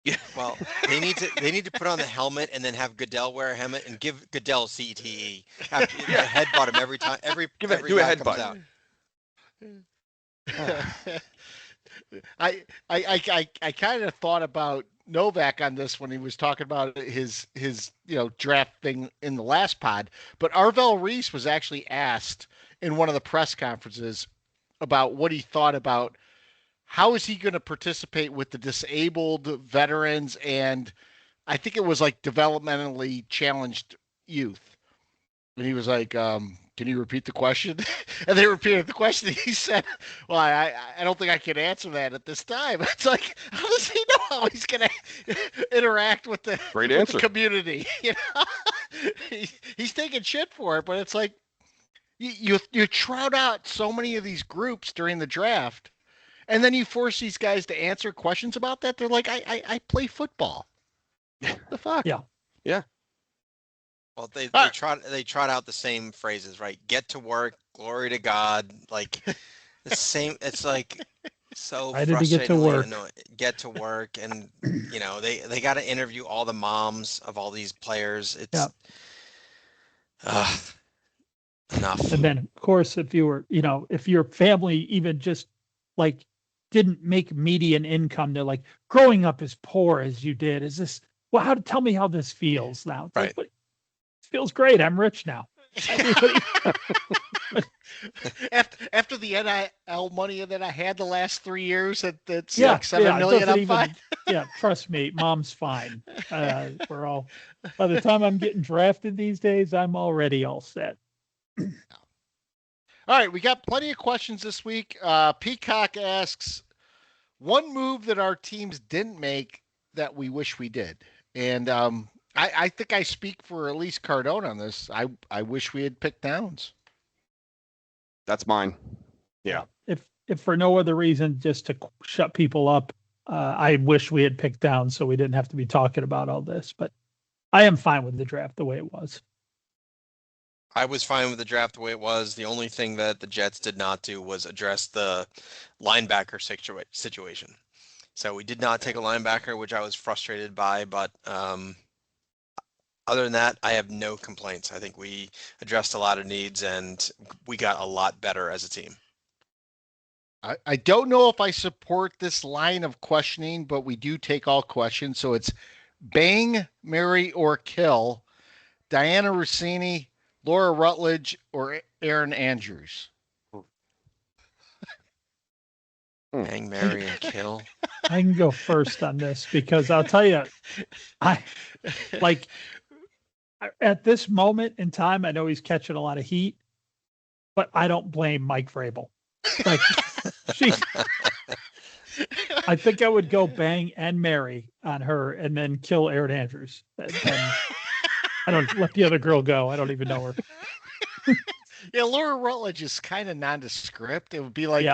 Yeah. Well, they need to put on the helmet and then have Goodell wear a helmet and give Goodell CTE. Have a headbutt him every time. Do a headbutt. I kind of thought about Novak on this when he was talking about his draft thing in the last pod, but Arvell Reese was actually asked in one of the press conferences about what he thought about how is he going to participate with the disabled veterans and I think it was like developmentally challenged youth. And he was like, can you repeat the question? And they repeated the question. He said, well, I don't think I can answer that at this time. It's like, how does he know how he's going to interact with the community? He's taking shit for it, but it's like you trout out so many of these groups during the draft, and then you force these guys to answer questions about that. They're like, I play football. The fuck? Yeah. Yeah. Well, they trot out the same phrases, right? Get to work, glory to God, like the same. It's like so frustratingly annoying. Get to work, and they got to interview all the moms of all these players. It's enough. And then, of course, if your family even just like didn't make median income, they're like, growing up as poor as you did, is this? Well, tell me how this feels now. It's right. Like, feels great. I'm rich now. After the NIL money that I had the last 3 years, that's like $7 million. I'm fine. Yeah, trust me, mom's fine. We're all. By the time I'm getting drafted these days, I'm already all set. All right, we got plenty of questions this week. Peacock asks, one move that our teams didn't make that we wish we did, and I think I speak for at least Cardone on this. I wish we had picked Downs. That's mine. Yeah. If for no other reason, just to shut people up, I wish we had picked Downs so we didn't have to be talking about all this. But I am fine with the draft the way it was. I was fine with the draft the way it was. The only thing that the Jets did not do was address the linebacker situation. So we did not take a linebacker, which I was frustrated by, but other than that, I have no complaints. I think we addressed a lot of needs and we got a lot better as a team. I don't know if I support this line of questioning, but we do take all questions. So it's bang, marry, or kill Diana Rossini, Laura Rutledge, or Aaron Andrews. Bang, marry, and kill. I can go first on this because I'll tell you, at this moment in time, I know he's catching a lot of heat, but I don't blame Mike Vrabel. Like, I think I would go bang and marry on her and then kill Aaron Andrews. And I don't let the other girl go. I don't even know her. Yeah, Laura Rutledge is kind of nondescript. It would be like,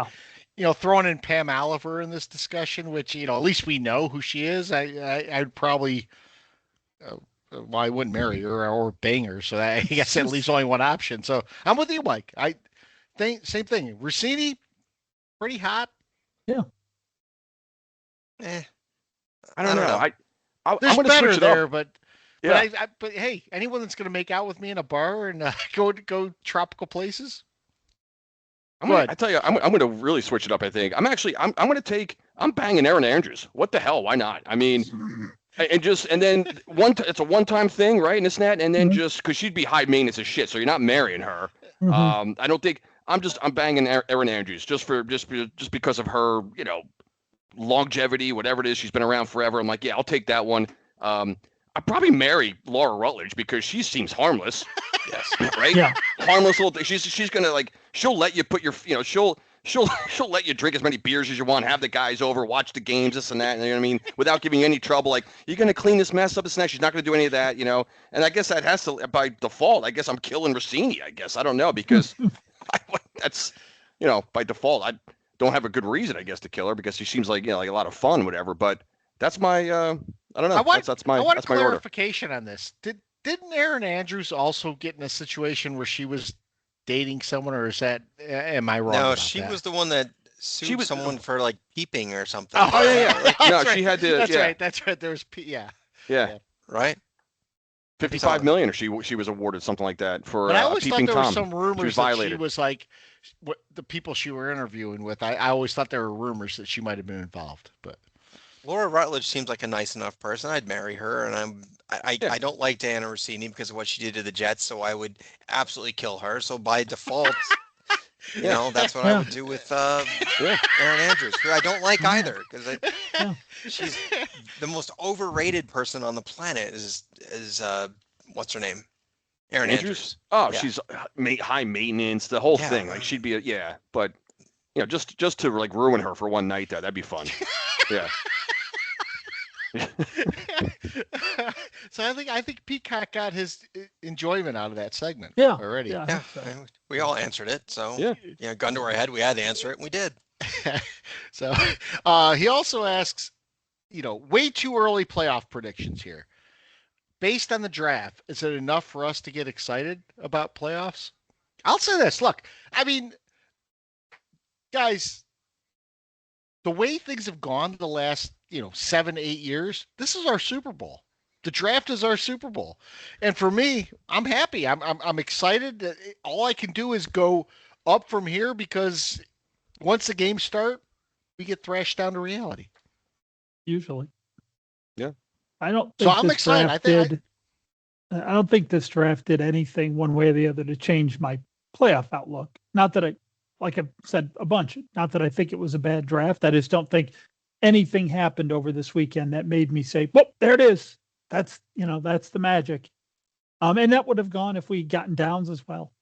throwing in Pam Oliver in this discussion, which, at least we know who she is. I'd probably well, I wouldn't marry her or bang her, so I guess that leaves only one option. So I'm with you, Mike. I think same thing. Rossini, pretty hot. Eh, I don't know. I'm There's going to better switch it there, up. but Yeah. but hey, anyone that's going to make out with me in a bar and go tropical places, I tell you, I'm going to really switch it up. I think I'm banging Aaron Andrews. What the hell? Why not? I mean, and then it's a one-time thing, right? And this and that, and then just because she'd be high maintenance as shit, so you're not marrying her. I don't think I'm banging Aaron Andrews just because of her, longevity, whatever it is. She's been around forever. I'm like, yeah, I'll take that one. I'd probably marry Laura Rutledge because she seems harmless. Yes, right? Yeah. Harmless little thing. She's gonna she'll let you put your she'll let you drink as many beers as you want, have the guys over, watch the games, this and that, you know what I mean, without giving you any trouble. Like, you're gonna clean this mess up, this and that. She's not gonna do any of that, And I guess that has to, by default, I guess I'm killing Rossini. I guess I don't know because that's by default I don't have a good reason, I guess, to kill her because she seems like like a lot of fun, whatever. But that's my I don't know. I want that's my a order. clarification on this. Didn't Aaron Andrews also get in a situation where she was dating someone, or is that am I wrong? No, about she that? was the one that sued someone for like peeping or something. Oh yeah. That's No, right. she had to. That's yeah. right. That's right. There was Yeah. Right. 55 million, or she was awarded something like that for But I always thought peeping there Tom. were some rumors She was that violated. she was like the people she were interviewing with. I always thought there were rumors that she might have been involved, but. Laura Rutledge seems like a nice enough person. I'd marry her, and I don't like Diana Rossini because of what she did to the Jets, so I would absolutely kill her. So by default, that's what I would do with Aaron Andrews, who I don't like either because she's the most overrated person on the planet. Is what's her name? Aaron Andrews. Oh, Yeah. she's high maintenance, the whole thing. Like, she'd be but just to ruin her for one night that'd be fun. Yeah. So I think Peacock got his enjoyment out of that segment already. Yeah. Yeah, we all answered it. So Yeah. gun to our head, we had to answer it, and we did. So he also asks, way too early playoff predictions here. Based on the draft, is it enough for us to get excited about playoffs? I'll say this. Look, I mean, guys, the way things have gone the last 7 8 years, this is our Super Bowl. The draft is our Super Bowl, and for me, I'm happy. I'm excited. That all I can do is go up from here because once the games start, we get thrashed down to reality. Usually. Yeah. I don't So think I'm this excited. draft I don't think this draft did anything one way or the other to change my playoff outlook. Not that like I've said a bunch, not that I think it was a bad draft. I just don't think anything happened over this weekend that made me say, "Well, there it is." That's the magic. And that would have gone if we'd gotten downs as well.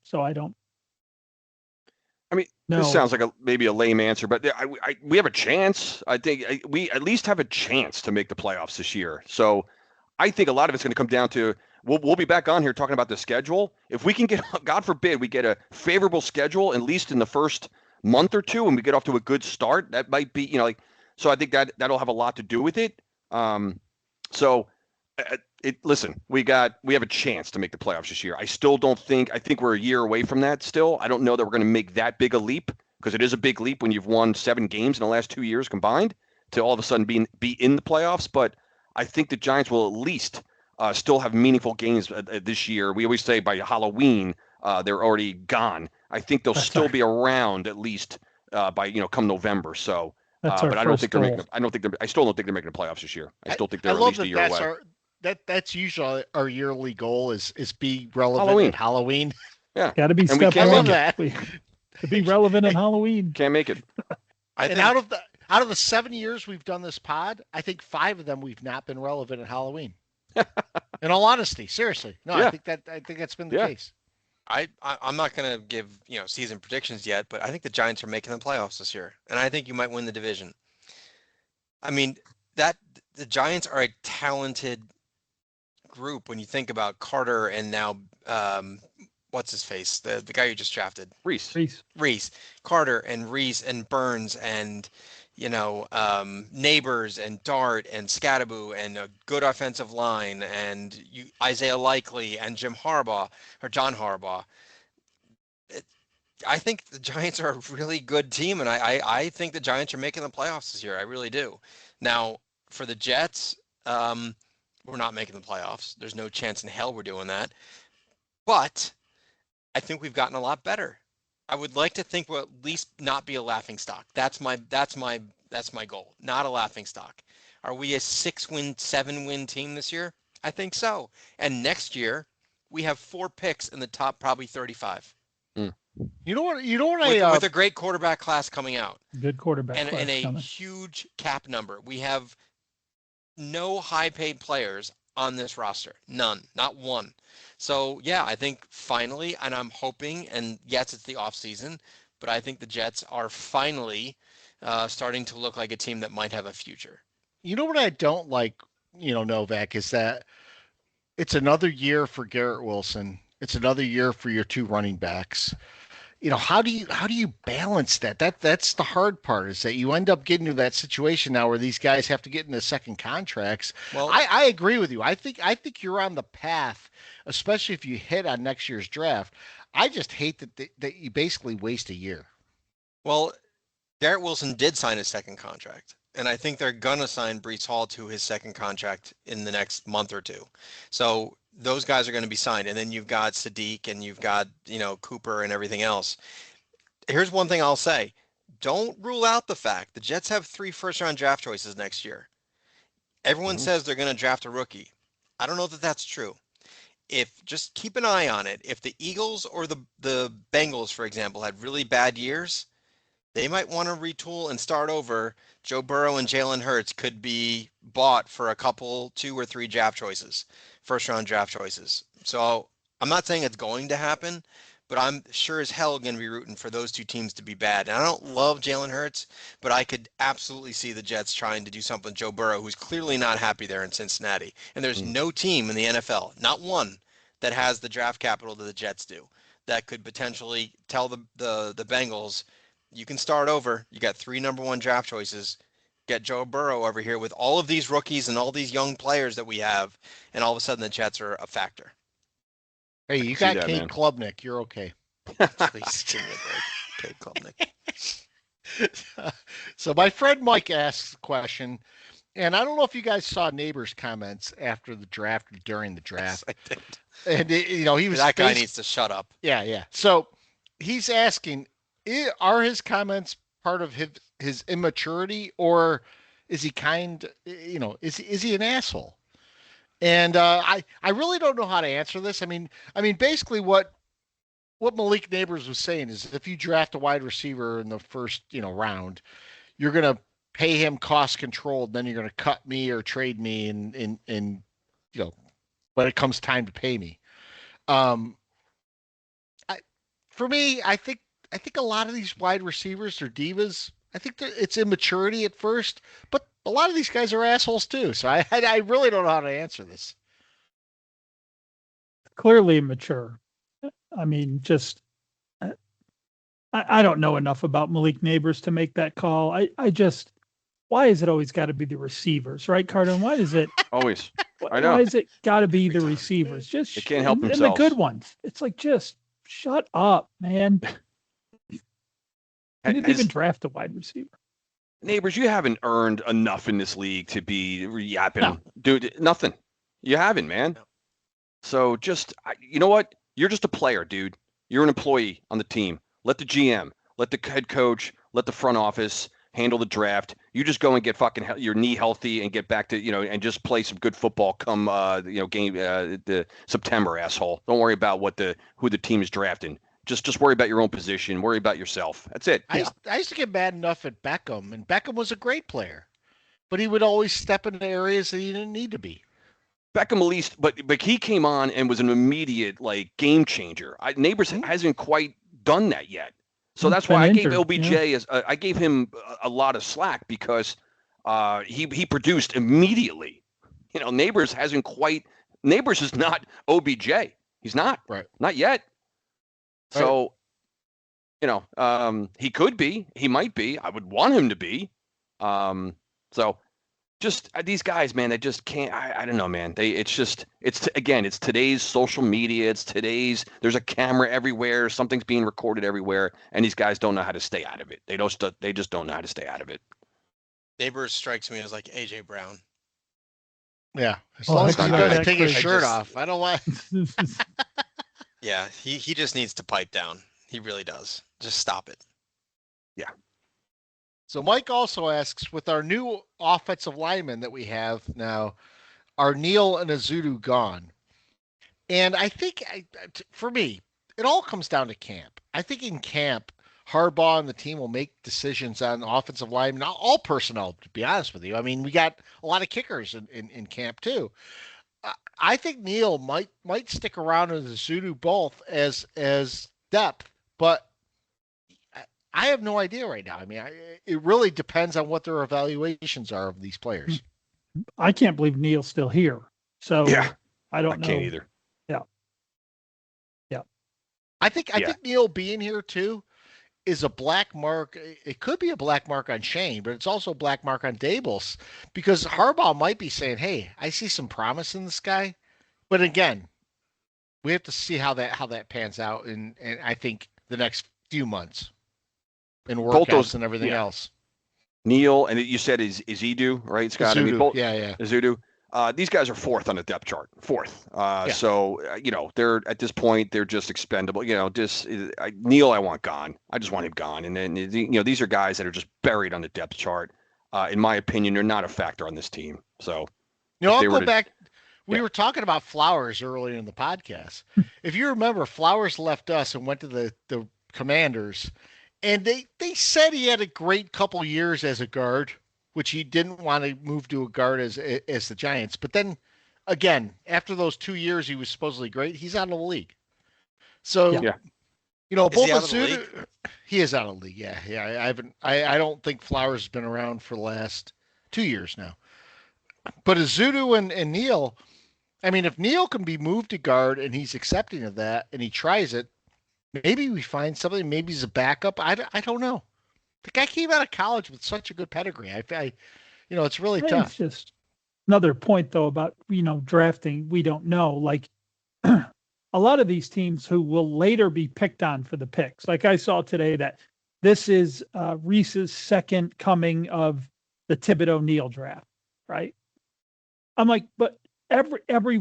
So I don't. I mean, this sounds like maybe a lame answer, but we have a chance. I think we at least have a chance to make the playoffs this year. So I think a lot of it's going to come down to we'll be back on here talking about the schedule. If we can get, God forbid, we get a favorable schedule at least in the first month or two, and we get off to a good start, that might be So I think that'll have a lot to do with it. Listen, we have a chance to make the playoffs this year. I think we're a year away from that still. I don't know that we're going to make that big a leap because it is a big leap when you've won 7 games in the last 2 years combined to all of a sudden be in the playoffs. But I think the Giants will at least still have meaningful games this year. We always say by Halloween they're already gone. I think they'll still be around at least by come November. So. But I don't think they're making. I still don't think they're making the playoffs this year. I still think they're at least a year away. That's usually our yearly goal is be relevant Halloween. at Halloween. Yeah, got to be step one. I love that. To be relevant at Halloween. Can't make it. Out of the 7 years we've done this pod, I think 5 of them we've not been relevant at Halloween. In all honesty, seriously, no, Yeah. I think that's been the case. I'm not going to give season predictions yet, but I think the Giants are making the playoffs this year, and I think you might win the division. I mean, the Giants are a talented group when you think about Carter and now what's his face, the guy you just drafted, Reese, Carter and Reese and Burns and Neighbors and Dart and Scattaboo and a good offensive line and Isaiah Likely and John Harbaugh. I think the Giants are a really good team, and I think the Giants are making the playoffs this year. I really do. Now, for the Jets, we're not making the playoffs. There's no chance in hell we're doing that. But I think we've gotten a lot better. I would like to think we'll at least not be a laughing stock. That's my goal. Not a laughing stock. Are we a 6-win, 7-win team this year? I think so. And next year, we have 4 picks in the top probably 35. You know what? With a great quarterback class coming out. Good quarterback class and a coming. huge cap number. We have no high-paid players on this roster. None. Not one. So, yeah, I think finally, and I'm hoping, and yes, it's the offseason, but I think the Jets are finally starting to look like a team that might have a future. You know what I don't like, Novak, is that it's another year for Garrett Wilson. It's another year for your 2 running backs. How do you balance that? That's the hard part, is that you end up getting to that situation now where these guys have to get into second contracts. Well, I agree with you. I think you're on the path, especially if you hit on next year's draft. I just hate that you basically waste a year. Well, Garrett Wilson did sign his second contract, and I think they're gonna sign Breece Hall to his second contract in the next month or two. So those guys are going to be signed. And then you've got Sadiq and you've got, Cooper and everything else. Here's one thing I'll say. Don't rule out the fact the Jets have 3 first-round draft choices next year. Everyone says they're going to draft a rookie. I don't know that that's true. Just keep an eye on it. If the Eagles or the Bengals, for example, had really bad years, they might want to retool and start over. Joe Burrow and Jalen Hurts could be bought for a couple, 2 or 3 draft choices. First-round draft choices. So I'm not saying it's going to happen, but I'm sure as hell going to be rooting for those 2 teams to be bad. And I don't love Jalen Hurts, but I could absolutely see the Jets trying to do something with Joe Burrow, who's clearly not happy there in Cincinnati. And there's no team in the NFL, not one, that has the draft capital that the Jets do, that could potentially tell the Bengals, you can start over. You got 3 number 1 draft choices. Get Joe Burrow over here with all of these rookies and all these young players that we have, and all of a sudden the Jets are a factor. Hey, you got Kate Klubnik. You're okay. Please give me a break, Kate Klubnik. So my friend Mike asks the question, and I don't know if you guys saw Neighbors' comments after the draft or during the draft. Yes, I did. And he was that guy needs to shut up. Yeah. So he's asking, are his comments part of his immaturity, or is he is he an asshole? And I really don't know how to answer this. I mean basically what Malik Neighbors was saying is, if you draft a wide receiver in the first round, you're going to pay him cost controlled, then you're going to cut me or trade me in when it comes time to pay me. For me, I think a lot of these wide receivers are divas. I think that it's immaturity at first, but a lot of these guys are assholes too. So I really don't know how to answer this. Clearly immature. I mean, just I don't know enough about Malik Neighbors to make that call. Why is it always got to be the receivers, right, Cardone? Why is it always? I know. Why is it got to be the receivers? Just they can't help themselves. And the good ones. It's like, just shut up, man. You didn't even draft a wide receiver. Neighbors, you haven't earned enough in this league to be yapping. No. Dude, nothing. You haven't, man. No. So just, you know what? You're just a player, dude. You're an employee on the team. Let the GM, let the head coach, let the front office handle the draft. You just go and get your knee healthy and get back to, and just play some good football come, the September, asshole. Don't worry about who the team is drafting. Just worry about your own position. Worry about yourself. That's it. I used to get mad enough at Beckham, and Beckham was a great player, but he would always step into areas that he didn't need to be. Beckham, at least, but he came on and was an immediate game changer. Neighbors hasn't quite done that yet, so that's why I gave OBJ I gave him a lot of slack, because he produced immediately. Neighbors hasn't quite. Neighbors is not OBJ. He's not. Right. Not yet. So, he could be. He might be. I would want him to be. So just these guys, man, they just can't. I don't know, man. It's today's social media. There's a camera everywhere. Something's being recorded everywhere, and these guys don't know how to stay out of it. They just don't know how to stay out of it. Neighbors strikes me as like AJ Brown. Yeah, as Well, long as that's he's not going to that take his crazy. shirt off. I don't want. Yeah, he just needs to pipe down. He really does. Just stop it. So Mike also asks, with our new offensive linemen that we have now, are Neal and Azudu gone? And I think, for me, it all comes down to camp. I think in camp, Harbaugh and the team will make decisions on offensive linemen, all personnel, to be honest with you. I mean, we got a lot of kickers in camp too. I think Neal might stick around in the Azudu both as depth, but I have no idea right now. I mean, it really depends on what their evaluations are of these players. I can't believe Neil's still here. So Yeah, I don't know. can't either. I think Neal being here too is a black mark. It could be a black mark on Shane, but it's also a black mark on Daboll, because Harbaugh might be saying, "Hey, I see some promise in this guy," but again, we have to see how that pans out in I think the next few months in Both workouts those- and everything yeah. else. Neal, and you said is Edu, right, Scott? Azudu, yeah. Azudu. These guys are fourth on the depth chart. Fourth. Yeah. So they're at this point they're just expendable. Neal, I want gone. I just want him gone. And then these are guys that are just buried on the depth chart. In my opinion, they're not a factor on this team. So I'll go back. We were talking about Flowers earlier in the podcast. If you remember, Flowers left us and went to the Commanders, and they said he had a great couple years as a guard, which he didn't want to move to a guard as the Giants. But then, again, after those 2 years, he was supposedly great. He's out of the league. So, Yeah. both he out of the league? he is out of the league. Yeah. I don't think Flowers has been around for the last 2 years now. But Azudu and Neal, I mean, if Neal can be moved to guard and he's accepting of that and he tries it, maybe we find something. Maybe he's a backup. I don't know. The guy came out of college with such a good pedigree. It's really tough. It's just another point though about, drafting. We don't know, like a lot of these teams who will later be picked on for the picks. Like I saw today that this is Reese's second coming of the Thibodeau Neal draft, right? I'm like, but every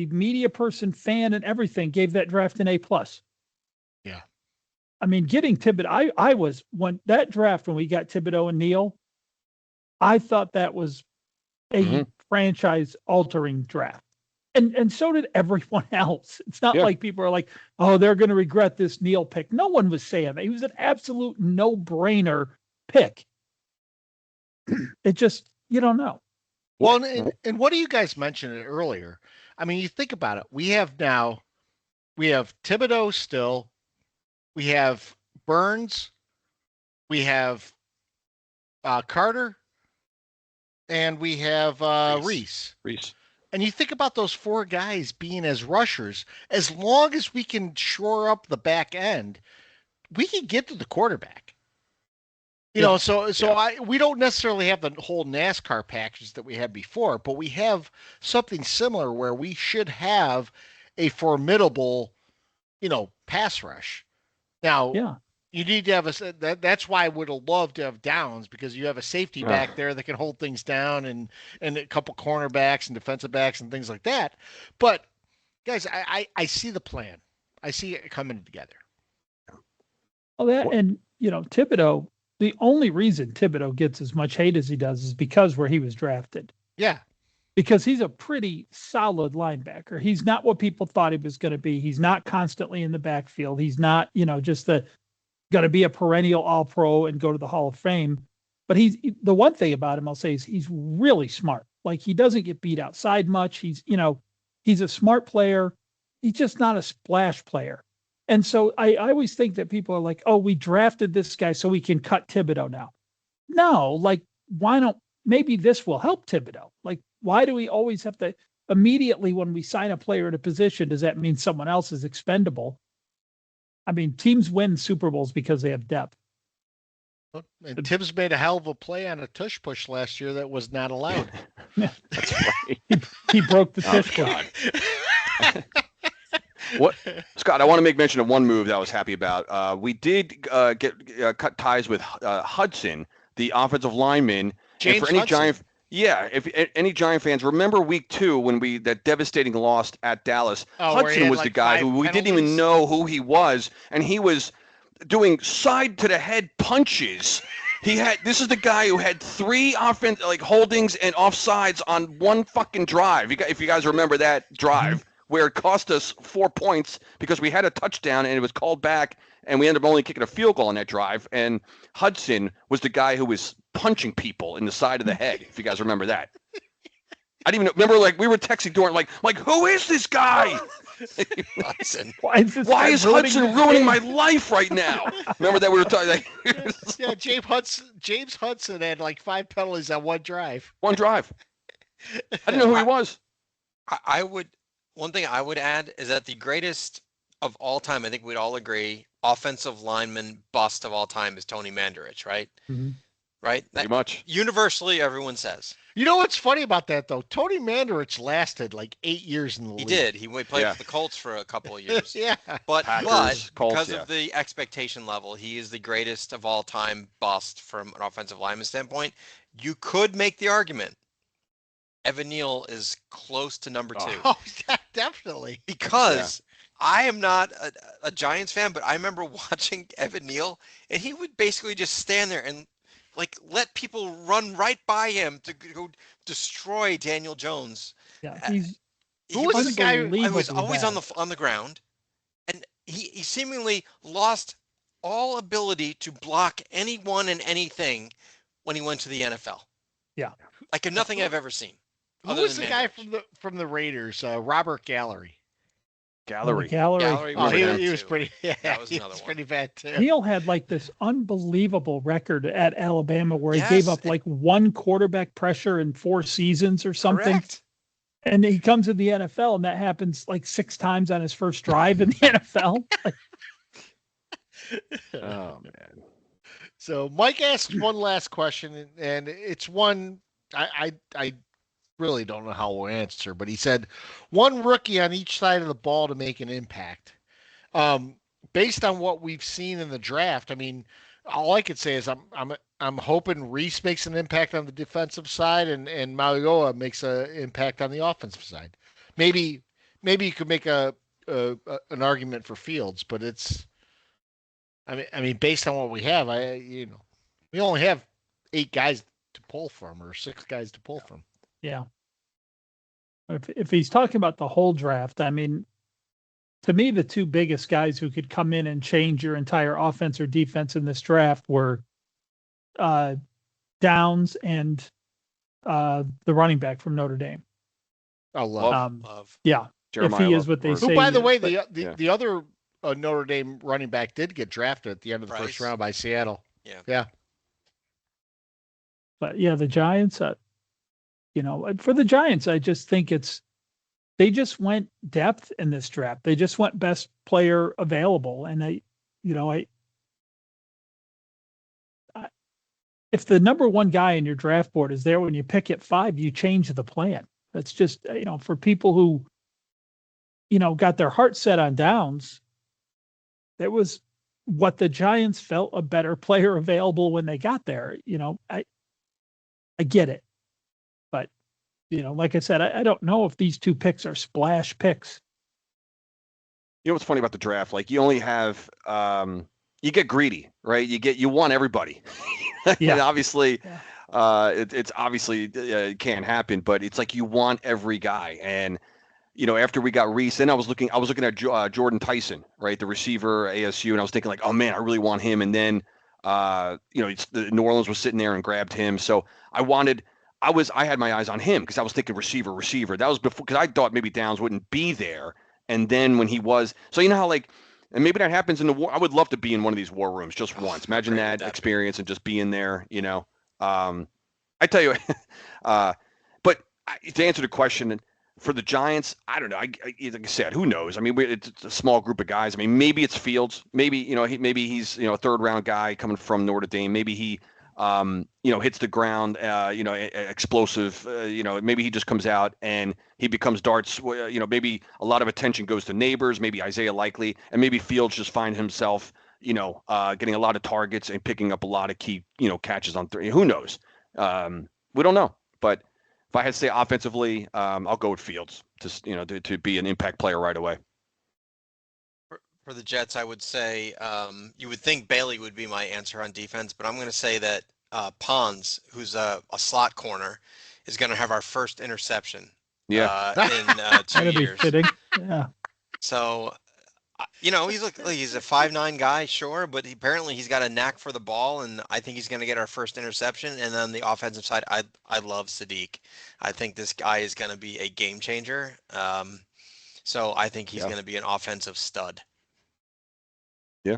media person, fan, and everything gave that draft an A+. Yeah. I mean, getting Thibodeau, I was when that draft, when we got Thibodeau and Neal, I thought that was a franchise altering draft. And so did everyone else. It's not like people are like, oh, they're going to regret this Neal pick. No one was saying that. He was an absolute no-brainer pick. It just, you don't know. Well, and what do you guys mentioned it earlier? I mean, you think about it. We have Thibodeau still. We have Burns. We have Carter. And we have Reese. And you think about those four guys being as rushers, as long as we can shore up the back end, we can get to the quarterback. We don't necessarily have the whole NASCAR package that we had before, but we have something similar where we should have a formidable, pass rush. Now, you need to have that's why I would have loved to have Downs, because you have a safety back there that can hold things down, and a couple cornerbacks and defensive backs and things like that. But guys, I see the plan. I see it coming together. Oh, and Thibodeau, the only reason Thibodeau gets as much hate as he does is because where he was drafted. Yeah. Because he's a pretty solid linebacker. He's not what people thought he was going to be. He's not constantly in the backfield. He's not, just going to be a perennial All-Pro and go to the Hall of Fame. But the one thing about him, I'll say, is he's really smart. Like, he doesn't get beat outside much. He's a smart player. He's just not a splash player. And so I always think that people are like, oh, we drafted this guy so we can cut Thibodeau now. No, like, why don't, maybe this will help Thibodeau. Like, why do we always have to immediately when we sign a player at a position, does that mean someone else is expendable? I mean, teams win Super Bowls because they have depth. And Tibbs made a hell of a play on a tush push last year that was not allowed. That's right. He broke the tush push. God. What, Scott? I want to make mention of one move that I was happy about. We did cut ties with Hudson, the offensive lineman. James and for any Hudson. Giant, if any Giant fans remember Week 2 when that devastating loss at Dallas, Oh, where he Hudson had was like the guy 5 who we didn't penalties? even know who he was, and he was doing side to the head punches. This is the guy who had 3 holdings and offsides on one fucking drive. If you guys remember that drive, where it cost us 4 points because we had a touchdown and it was called back, and we ended up only kicking a field goal on that drive. And Hudson was the guy who was punching people in the side of the head. If you guys remember that, I didn't even remember. Like, we were texting during, like who is this guy? Hudson. Why is Hudson ruining my life right now? Remember that we were talking? Like, Yeah, James Hudson had like 5 penalties on one drive. one drive. I didn't know who he was. One thing I would add is that the greatest of all time, I think we'd all agree, offensive lineman bust of all time is Tony Mandarich, right? Mm-hmm. Right? Pretty much. Universally, everyone says. You know what's funny about that though? Tony Mandarich lasted like 8 years in the league. He did. He played Yeah. for the Colts for a couple of years. Yeah. But Packers, Colts, because yeah. of the expectation level, he is the greatest of all time bust from an offensive lineman standpoint. You could make the argument Evan Neal is close to number 2. Oh, yeah, definitely. Because I am not a Giants fan, but I remember watching Evan Neal, and he would basically just stand there and like let people run right by him to go destroy Daniel Jones. Yeah, He Who was the guy who- I was unbelievably always bad. on the ground, and he seemingly lost all ability to block anyone and anything when he went to the NFL. Yeah. Like nothing I've ever seen. Who other was the than guy Mandarich. from the Raiders? Robert Gallery. Gallery. Gallery. Gallery Oh, was bad he was too. pretty. Yeah, That was he another was one. pretty bad too. Neal had like this unbelievable record at Alabama where he Yes, gave up like 1 quarterback pressure in 4 seasons or something. Correct. And he comes to the NFL and that happens like 6 times on his first drive in the NFL. Like, Oh man. So Mike asked one last question, and it's one I really don't know how we'll answer, but he said one rookie on each side of the ball to make an impact. Based on what we've seen in the draft, I mean, all I could say is I'm hoping Reese makes an impact on the defensive side, and Malioa makes an impact on the offensive side. Maybe you could make an argument for Fields, but it's. I mean, based on what we have, we only have 8 guys to pull from, or 6 guys to pull from. yeah. If he's talking about the whole draft, I mean, to me, the 2 biggest guys who could come in and change your entire offense or defense in this draft were Downs and the running back from Notre Dame. Oh, love. Love. Yeah, Jeremiah if he is Love, what they or- say. Who, by the way, but- the other Notre Dame running back did get drafted at the end of the first Price. round by Seattle. Yeah. But yeah, the Giants, for the Giants, I just think they just went depth in this draft. They just went best player available. And if the number 1 guy in your draft board is there when you pick at 5, you change the plan. That's just, for people who, got their heart set on Downs, that was what the Giants felt a better player available when they got there. I get it. But, like I said, I don't know if these 2 picks are splash picks. You know what's funny about the draft? Like, you only have you get greedy, right? You want everybody. Yeah. And obviously, Yeah. it's obviously it can't happen, but it's like you want every guy. And after we got Reese, then I was looking at Jordan Tyson, right, the receiver, ASU, and I was thinking like, oh man, I really want him. And then New Orleans was sitting there and grabbed him, so I had my eyes on him because I was thinking receiver. That was before, because I thought maybe Downs wouldn't be there. And then when he was, so how like, and maybe that happens in the war. I would love to be in one of these war rooms just once. Imagine that experience and just being there. I tell you, but to answer the question, For the Giants, I don't know. Like I said, who knows? I mean, it's a small group of guys. I mean, maybe it's Fields. Maybe maybe he's a third round guy coming from Notre Dame. Maybe he hits the ground, explosive. Maybe he just comes out and he becomes darts. Maybe a lot of attention goes to Neighbors. Maybe Isaiah Likely, and maybe Fields just finds himself getting a lot of targets and picking up a lot of key catches on three. Who knows? We don't know, but. If I had to say offensively, I'll go with Fields to be an impact player right away. For the Jets, I would say you would think Bailey would be my answer on defense, but I'm going to say that Pons, who's a slot corner, is going to have our first interception in 2 That'd be years. fitting. Yeah. So, he's a 5'9" guy, sure, but apparently he's got a knack for the ball, and I think he's going to get our first interception. And on the offensive side, I love Sadiq. I think this guy is going to be a game changer. So I think he's going to be an offensive stud. Yeah.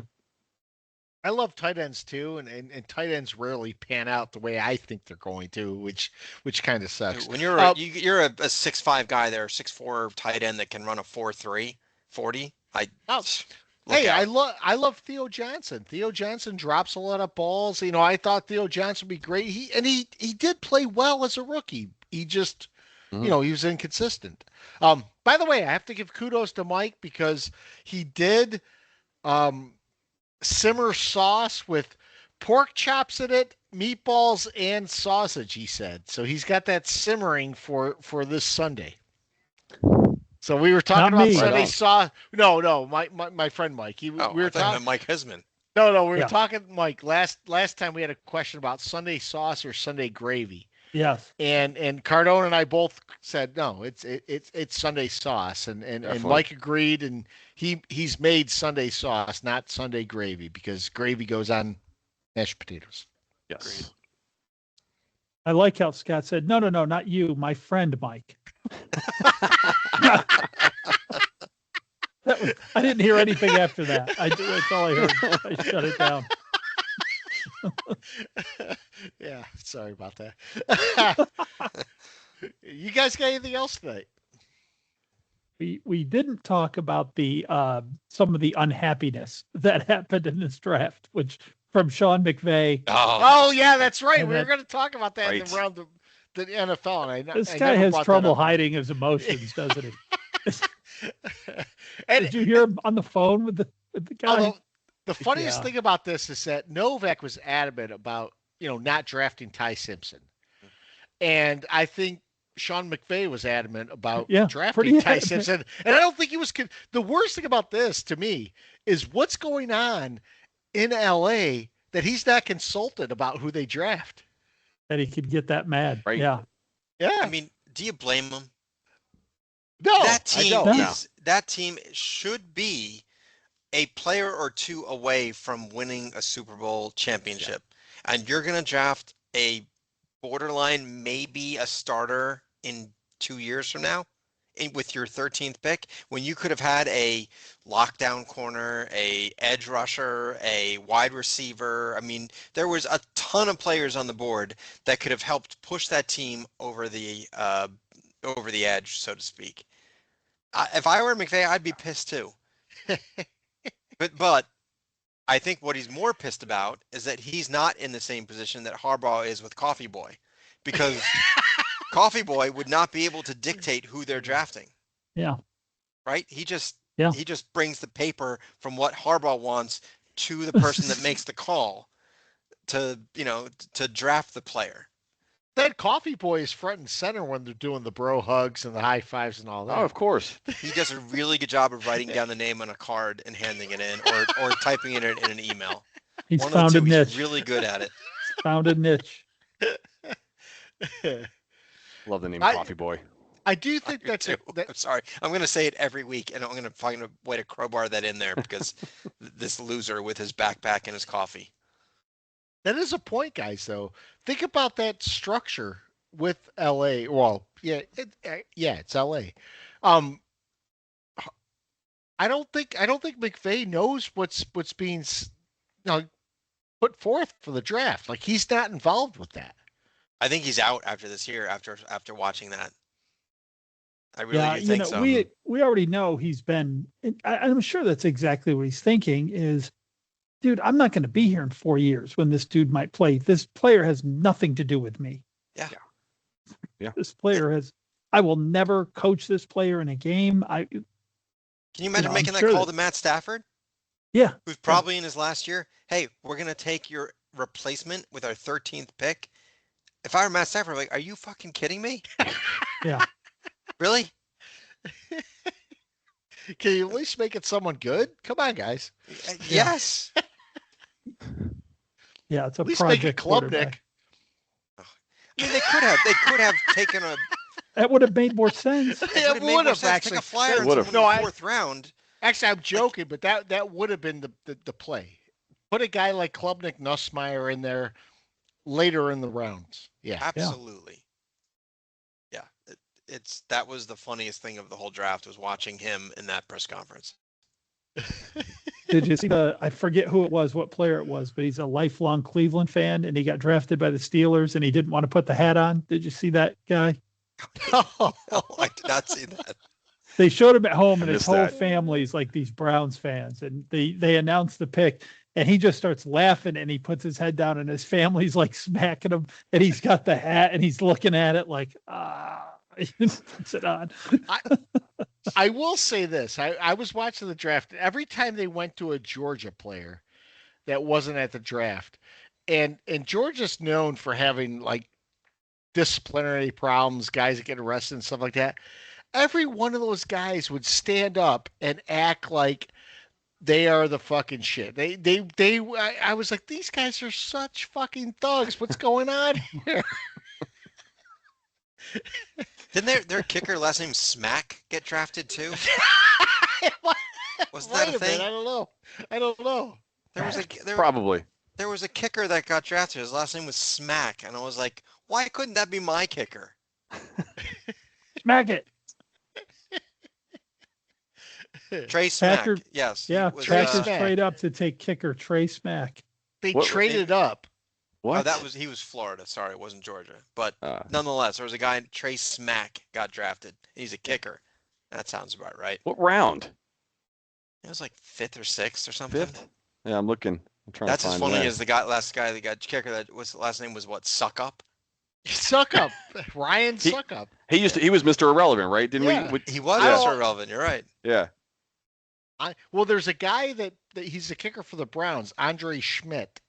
I love tight ends too, and tight ends rarely pan out the way I think they're going to, which kind of sucks. When you're a 6'5" guy there, 6'4" tight end that can run a 4.3 40, I love Theo Johnson. Theo Johnson drops a lot of balls. I thought Theo Johnson would be great. He did play well as a rookie. He just he was inconsistent. By the way, I have to give kudos to Mike because he did simmer sauce with pork chops in it, meatballs, and sausage, he said. So he's got that simmering for this Sunday. So we were talking about Sunday sauce. No, my friend Mike. We were talking Mike Hisman. No, we were talking, Mike. Last time we had a question about Sunday sauce or Sunday gravy. Yes. And Cardone and I both said no, it's Sunday sauce, and Mike agreed, and he's made Sunday sauce, not Sunday gravy, because gravy goes on mashed potatoes. Yes. Agreed. I like how Scott said, no, not you, my friend Mike. I didn't hear anything after that. That's all I heard. I shut it down. Yeah, sorry about that. You guys got anything else tonight? We didn't talk about the some of the unhappiness that happened in this draft, which from Sean McVay. Oh yeah, that's right. We were that- going to talk about that around the NFL. And This guy has trouble hiding his emotions, doesn't he? Did you hear him on the phone with the guy? Although, the funniest thing about this is that Novak was adamant about not drafting Ty Simpson, and I think Sean McVay was adamant about drafting Ty Simpson. And I don't think he was. The worst thing about this to me is what's going on in LA that he's not consulted about who they draft. That he could get that mad. Right. Yeah. Yeah. I mean, do you blame him? No, that team should be a player or two away from winning a Super Bowl championship. Yeah. And you're going to draft a borderline, maybe a starter in 2 years from now with your 13th pick, when you could have had a lockdown corner, a edge rusher, a wide receiver. I mean, there was a ton of players on the board that could have helped push that team over the edge, so to speak. If I were McVay, I'd be pissed too. But I think what he's more pissed about is that he's not in the same position that Harbaugh is with Coffee Boy, because Coffee Boy would not be able to dictate who they're drafting. Yeah. Right? He just brings the paper from what Harbaugh wants to the person that makes the call to draft the player. That Coffee Boy is front and center when they're doing the bro hugs and the high fives and all that. Oh, of course. He does a really good job of writing down the name on a card and handing it in, or typing it in an email. He's found a niche. He's really good at it. Found a niche. Love the name Coffee Boy. I do think that's it. I'm sorry. I'm going to say it every week, and I'm going to find a way to crowbar that in there because this loser with his backpack and his coffee. That is a point, guys, though. Think about that structure with LA. Well, it's LA. I don't think McVay knows what's being put forth for the draft. Like, he's not involved with that. I think he's out after this year after watching that. I really do think so. we already know he's been. I'm sure that's exactly what he's thinking. Is, dude, I'm not going to be here in 4 years when this dude might play. This player has nothing to do with me. Yeah. This player has. I will never coach this player in a game. Can you imagine making that sure call to Matt Stafford? Yeah. Who's probably in his last year? Hey, we're going to take your replacement with our 13th pick. If I were Matt Stafford, I'm like, are you fucking kidding me? Yeah. Really? Can you at least make it someone good? Come on, guys. Yes. Yeah, it's a At least make it project Klubnik. quarterback. I mean, they could have taken a. That would have made more sense. Yeah, It would have actually take a flyer in Would've. the 4th round. Actually, I'm joking, but that would have been the play. Put a guy like Klubnik, Nussmeier in there later in the rounds. Yeah. Absolutely. Yeah. That was the funniest thing of the whole draft was watching him in that press conference. Did you see I forget who it was, what player it was, but he's a lifelong Cleveland fan and he got drafted by the Steelers and he didn't want to put the hat on. Did you see that guy? No, I did not see that. They showed him at home and his missed whole that. family's like these Browns fans, and they announced the pick and he just starts laughing and he puts his head down and his family's like smacking him and he's got the hat and he's looking at it like, he puts it on. I will say this. I was watching the draft. Every time they went to a Georgia player that wasn't at the draft, and Georgia's known for having like disciplinary problems, guys that get arrested and stuff like that. Every one of those guys would stand up and act like they are the fucking shit. I was like, these guys are such fucking thugs. What's going on here? Didn't their kicker last name Smack get drafted too? Wasn't that a thing? I don't know. Probably. There was a kicker that got drafted. His last name was Smack, and I was like, why couldn't that be my kicker? Smack it. Trey Smack. Packer, yes. Yeah, was, Packers Smack. trade up to take kicker Trey Smack. They What- traded up. What? he was Florida. Sorry, it wasn't Georgia. But Uh, nonetheless, there was a guy, Trey Smack, got drafted. He's a kicker. That sounds about right. what round? It was like 5th or 6th or something. 5th? Yeah, I'm looking. I'm trying That's to as find funny where. as the last guy that got kicker that was last name was what, Suck-Up? Suck up. Ryan He- Suck up. He was Mr. Irrelevant, right? Didn't Yeah. we? He was Yeah. Mr. Irrelevant, you're right. Yeah. Well, there's a guy that he's a kicker for the Browns, Andre Schmidt.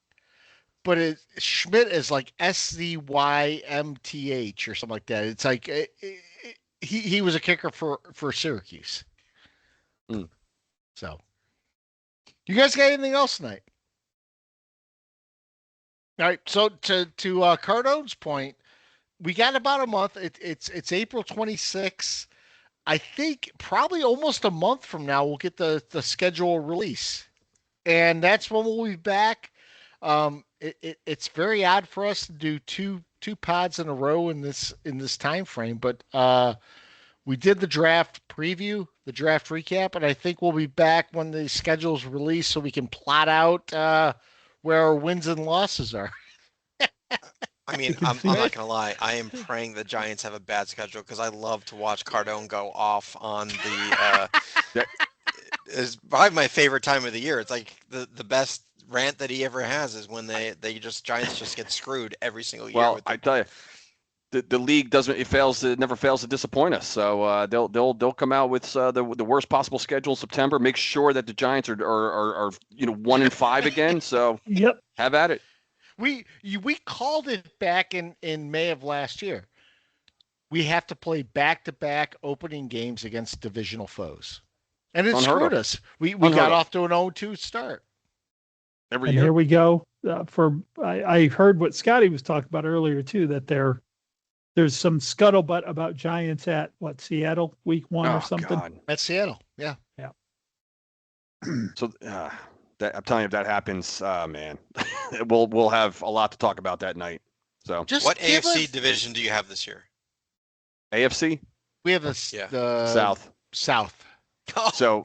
But Schmidt is like SZYMTH or something like that. It's like he was a kicker for Syracuse. Mm. So, you guys got anything else tonight? All right. So to Cardone's point, we got about a month. It's April 26th. I think probably almost a month from now we'll get the schedule release, and that's when we'll be back. It's very odd for us to do two pods in a row in this time frame, but we did the draft preview, the draft recap, and I think we'll be back when the schedule's released so we can plot out where our wins and losses are. I mean, I'm not going to lie. I am praying the Giants have a bad schedule because I love to watch Cardone go off on the it's probably my favorite time of the year. It's like the best rant that he ever has is when Giants just get screwed every single year. Well, I tell you, the league never fails to disappoint us. So they'll come out with the worst possible schedule in September. Make sure that the Giants are 1-5 again. So Yep. have at it. We called it back in May of last year. We have to play back-to-back opening games against divisional foes. And it Unheard screwed of. us. We Unheard got of. off to an 0-2 start. Every And year. here we go. I heard what Scotty was talking about earlier too, that there's some scuttlebutt about Giants at Seattle week 1 or something. God. At Seattle, yeah. So I'm telling you, if that happens, man, we'll have a lot to talk about that night. So Just what give AFC us- division do you have this year? AFC We have the South. South. So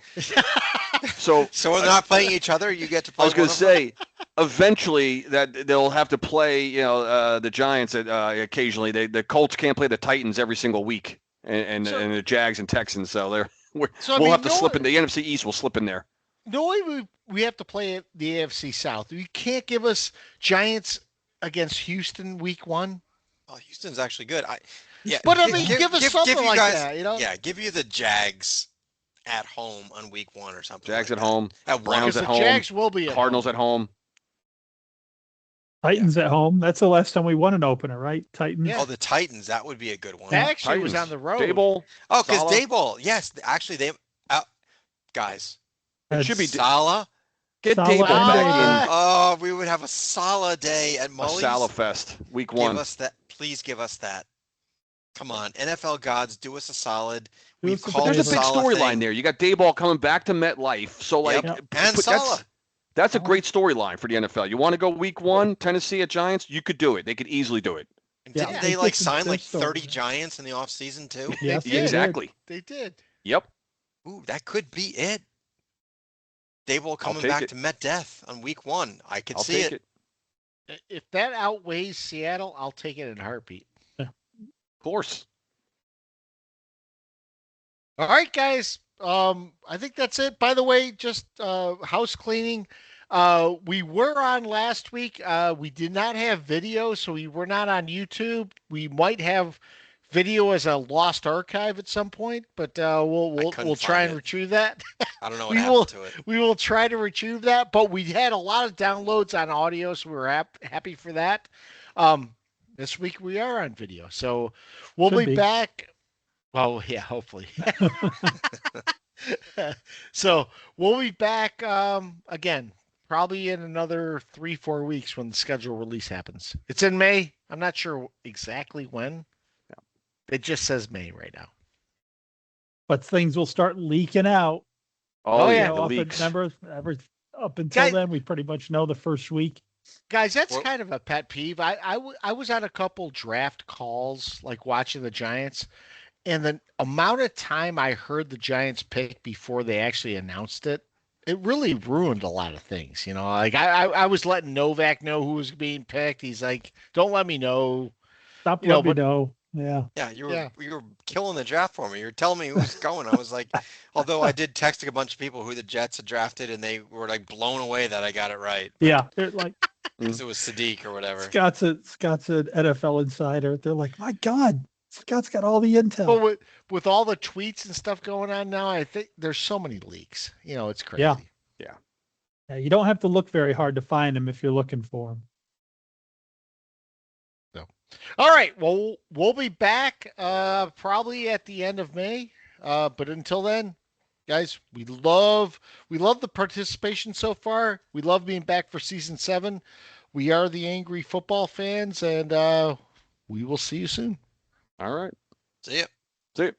So we're not playing each other. You get to play. I was going one to of them? say, eventually that they'll have to play, the Giants occasionally. The Colts can't play the Titans every single week. and the Jags and Texans. So we'll mean, have to slip in the NFC East. We'll slip in there. No way we have to play at the AFC South. You can't give us Giants against Houston week 1. Oh, Houston's actually good. But I mean, give us something like guys, that, you know? Yeah, give you the Jags at home on week 1 or something. Jags like at that. home. Browns at home. Jags will be at Cardinals home. at home. Titans at home. That's the last time we won an opener, right? Titans. Yeah. Oh, the Titans. That would be a good one. That actually was Titans. on the road. Daboll. Oh, because Saleh. Daboll. Yes, actually, guys. It should be Salah. Get Saleh Daboll and back Oh, we would have a Salah day at in a Mully's. Salah Fest week 1. Give us that. Please give us that. Come on, NFL gods, do us a solid. We've us a called There's a the big Salah storyline thing. there. You got Daboll coming back to MetLife. So, like, Yep. And Salah. That's a great storyline for the NFL. You want to go week 1, Tennessee at Giants? You could do it. They could easily do it. Yeah. Didn't they It's sign their like 30 story. Giants in the offseason too? Yes, did. they did. Exactly. They did. Yep. Ooh, that could be it. Daboll coming take back it. to Met Death on week 1. I could I'll see take it. it. If that outweighs Seattle, I'll take it in a heartbeat. Of course. All right, guys. I think that's it. By the way, just house cleaning. We were on last week. We did not have video, so we were not on YouTube. We might have video as a lost archive at some point, but we'll couldn't try find and it. retrieve that. I don't know what We happened will- to it. We will try to retrieve that, but we had a lot of downloads on audio, so we're happy for that. This week we are on video, so we'll Should be be. back. Well, yeah, hopefully. So we'll be back again, probably in another 3-4 weeks when the schedule release happens. It's in May. I'm not sure exactly when. It just says May right now. But things will start leaking out. Oh, yeah, yeah, You the know, leaks. up until Guys- then, we pretty much know the first week. Guys, that's Well- kind of a pet peeve. I was on a couple draft calls, like watching the Giants, and the amount of time I heard the Giants pick before they actually announced it, it really ruined a lot of things. You know, like I was letting Novak know who was being picked. He's like, "Don't let me know." Stop You know, letting me but- know. Yeah. Yeah, you were Yeah. you were killing the draft for me. You were telling me who was going. I was like, although I did text a bunch of people who the Jets had drafted, and they were like blown away that I got it right. Yeah. They're like, Because it was Sadiq or whatever. Scott's an NFL insider. They're like, my God, Scott's got all the intel. But with all the tweets and stuff going on now, I think there's so many leaks. You know, it's crazy. Yeah. Yeah, you don't have to look very hard to find them if you're looking for them. All right. Well, we'll be back probably at the end of May. But until then, guys, we love the participation so far. We love being back for season 7. We are the Angry Football Fans, and we will see you soon. All right. See ya. See you.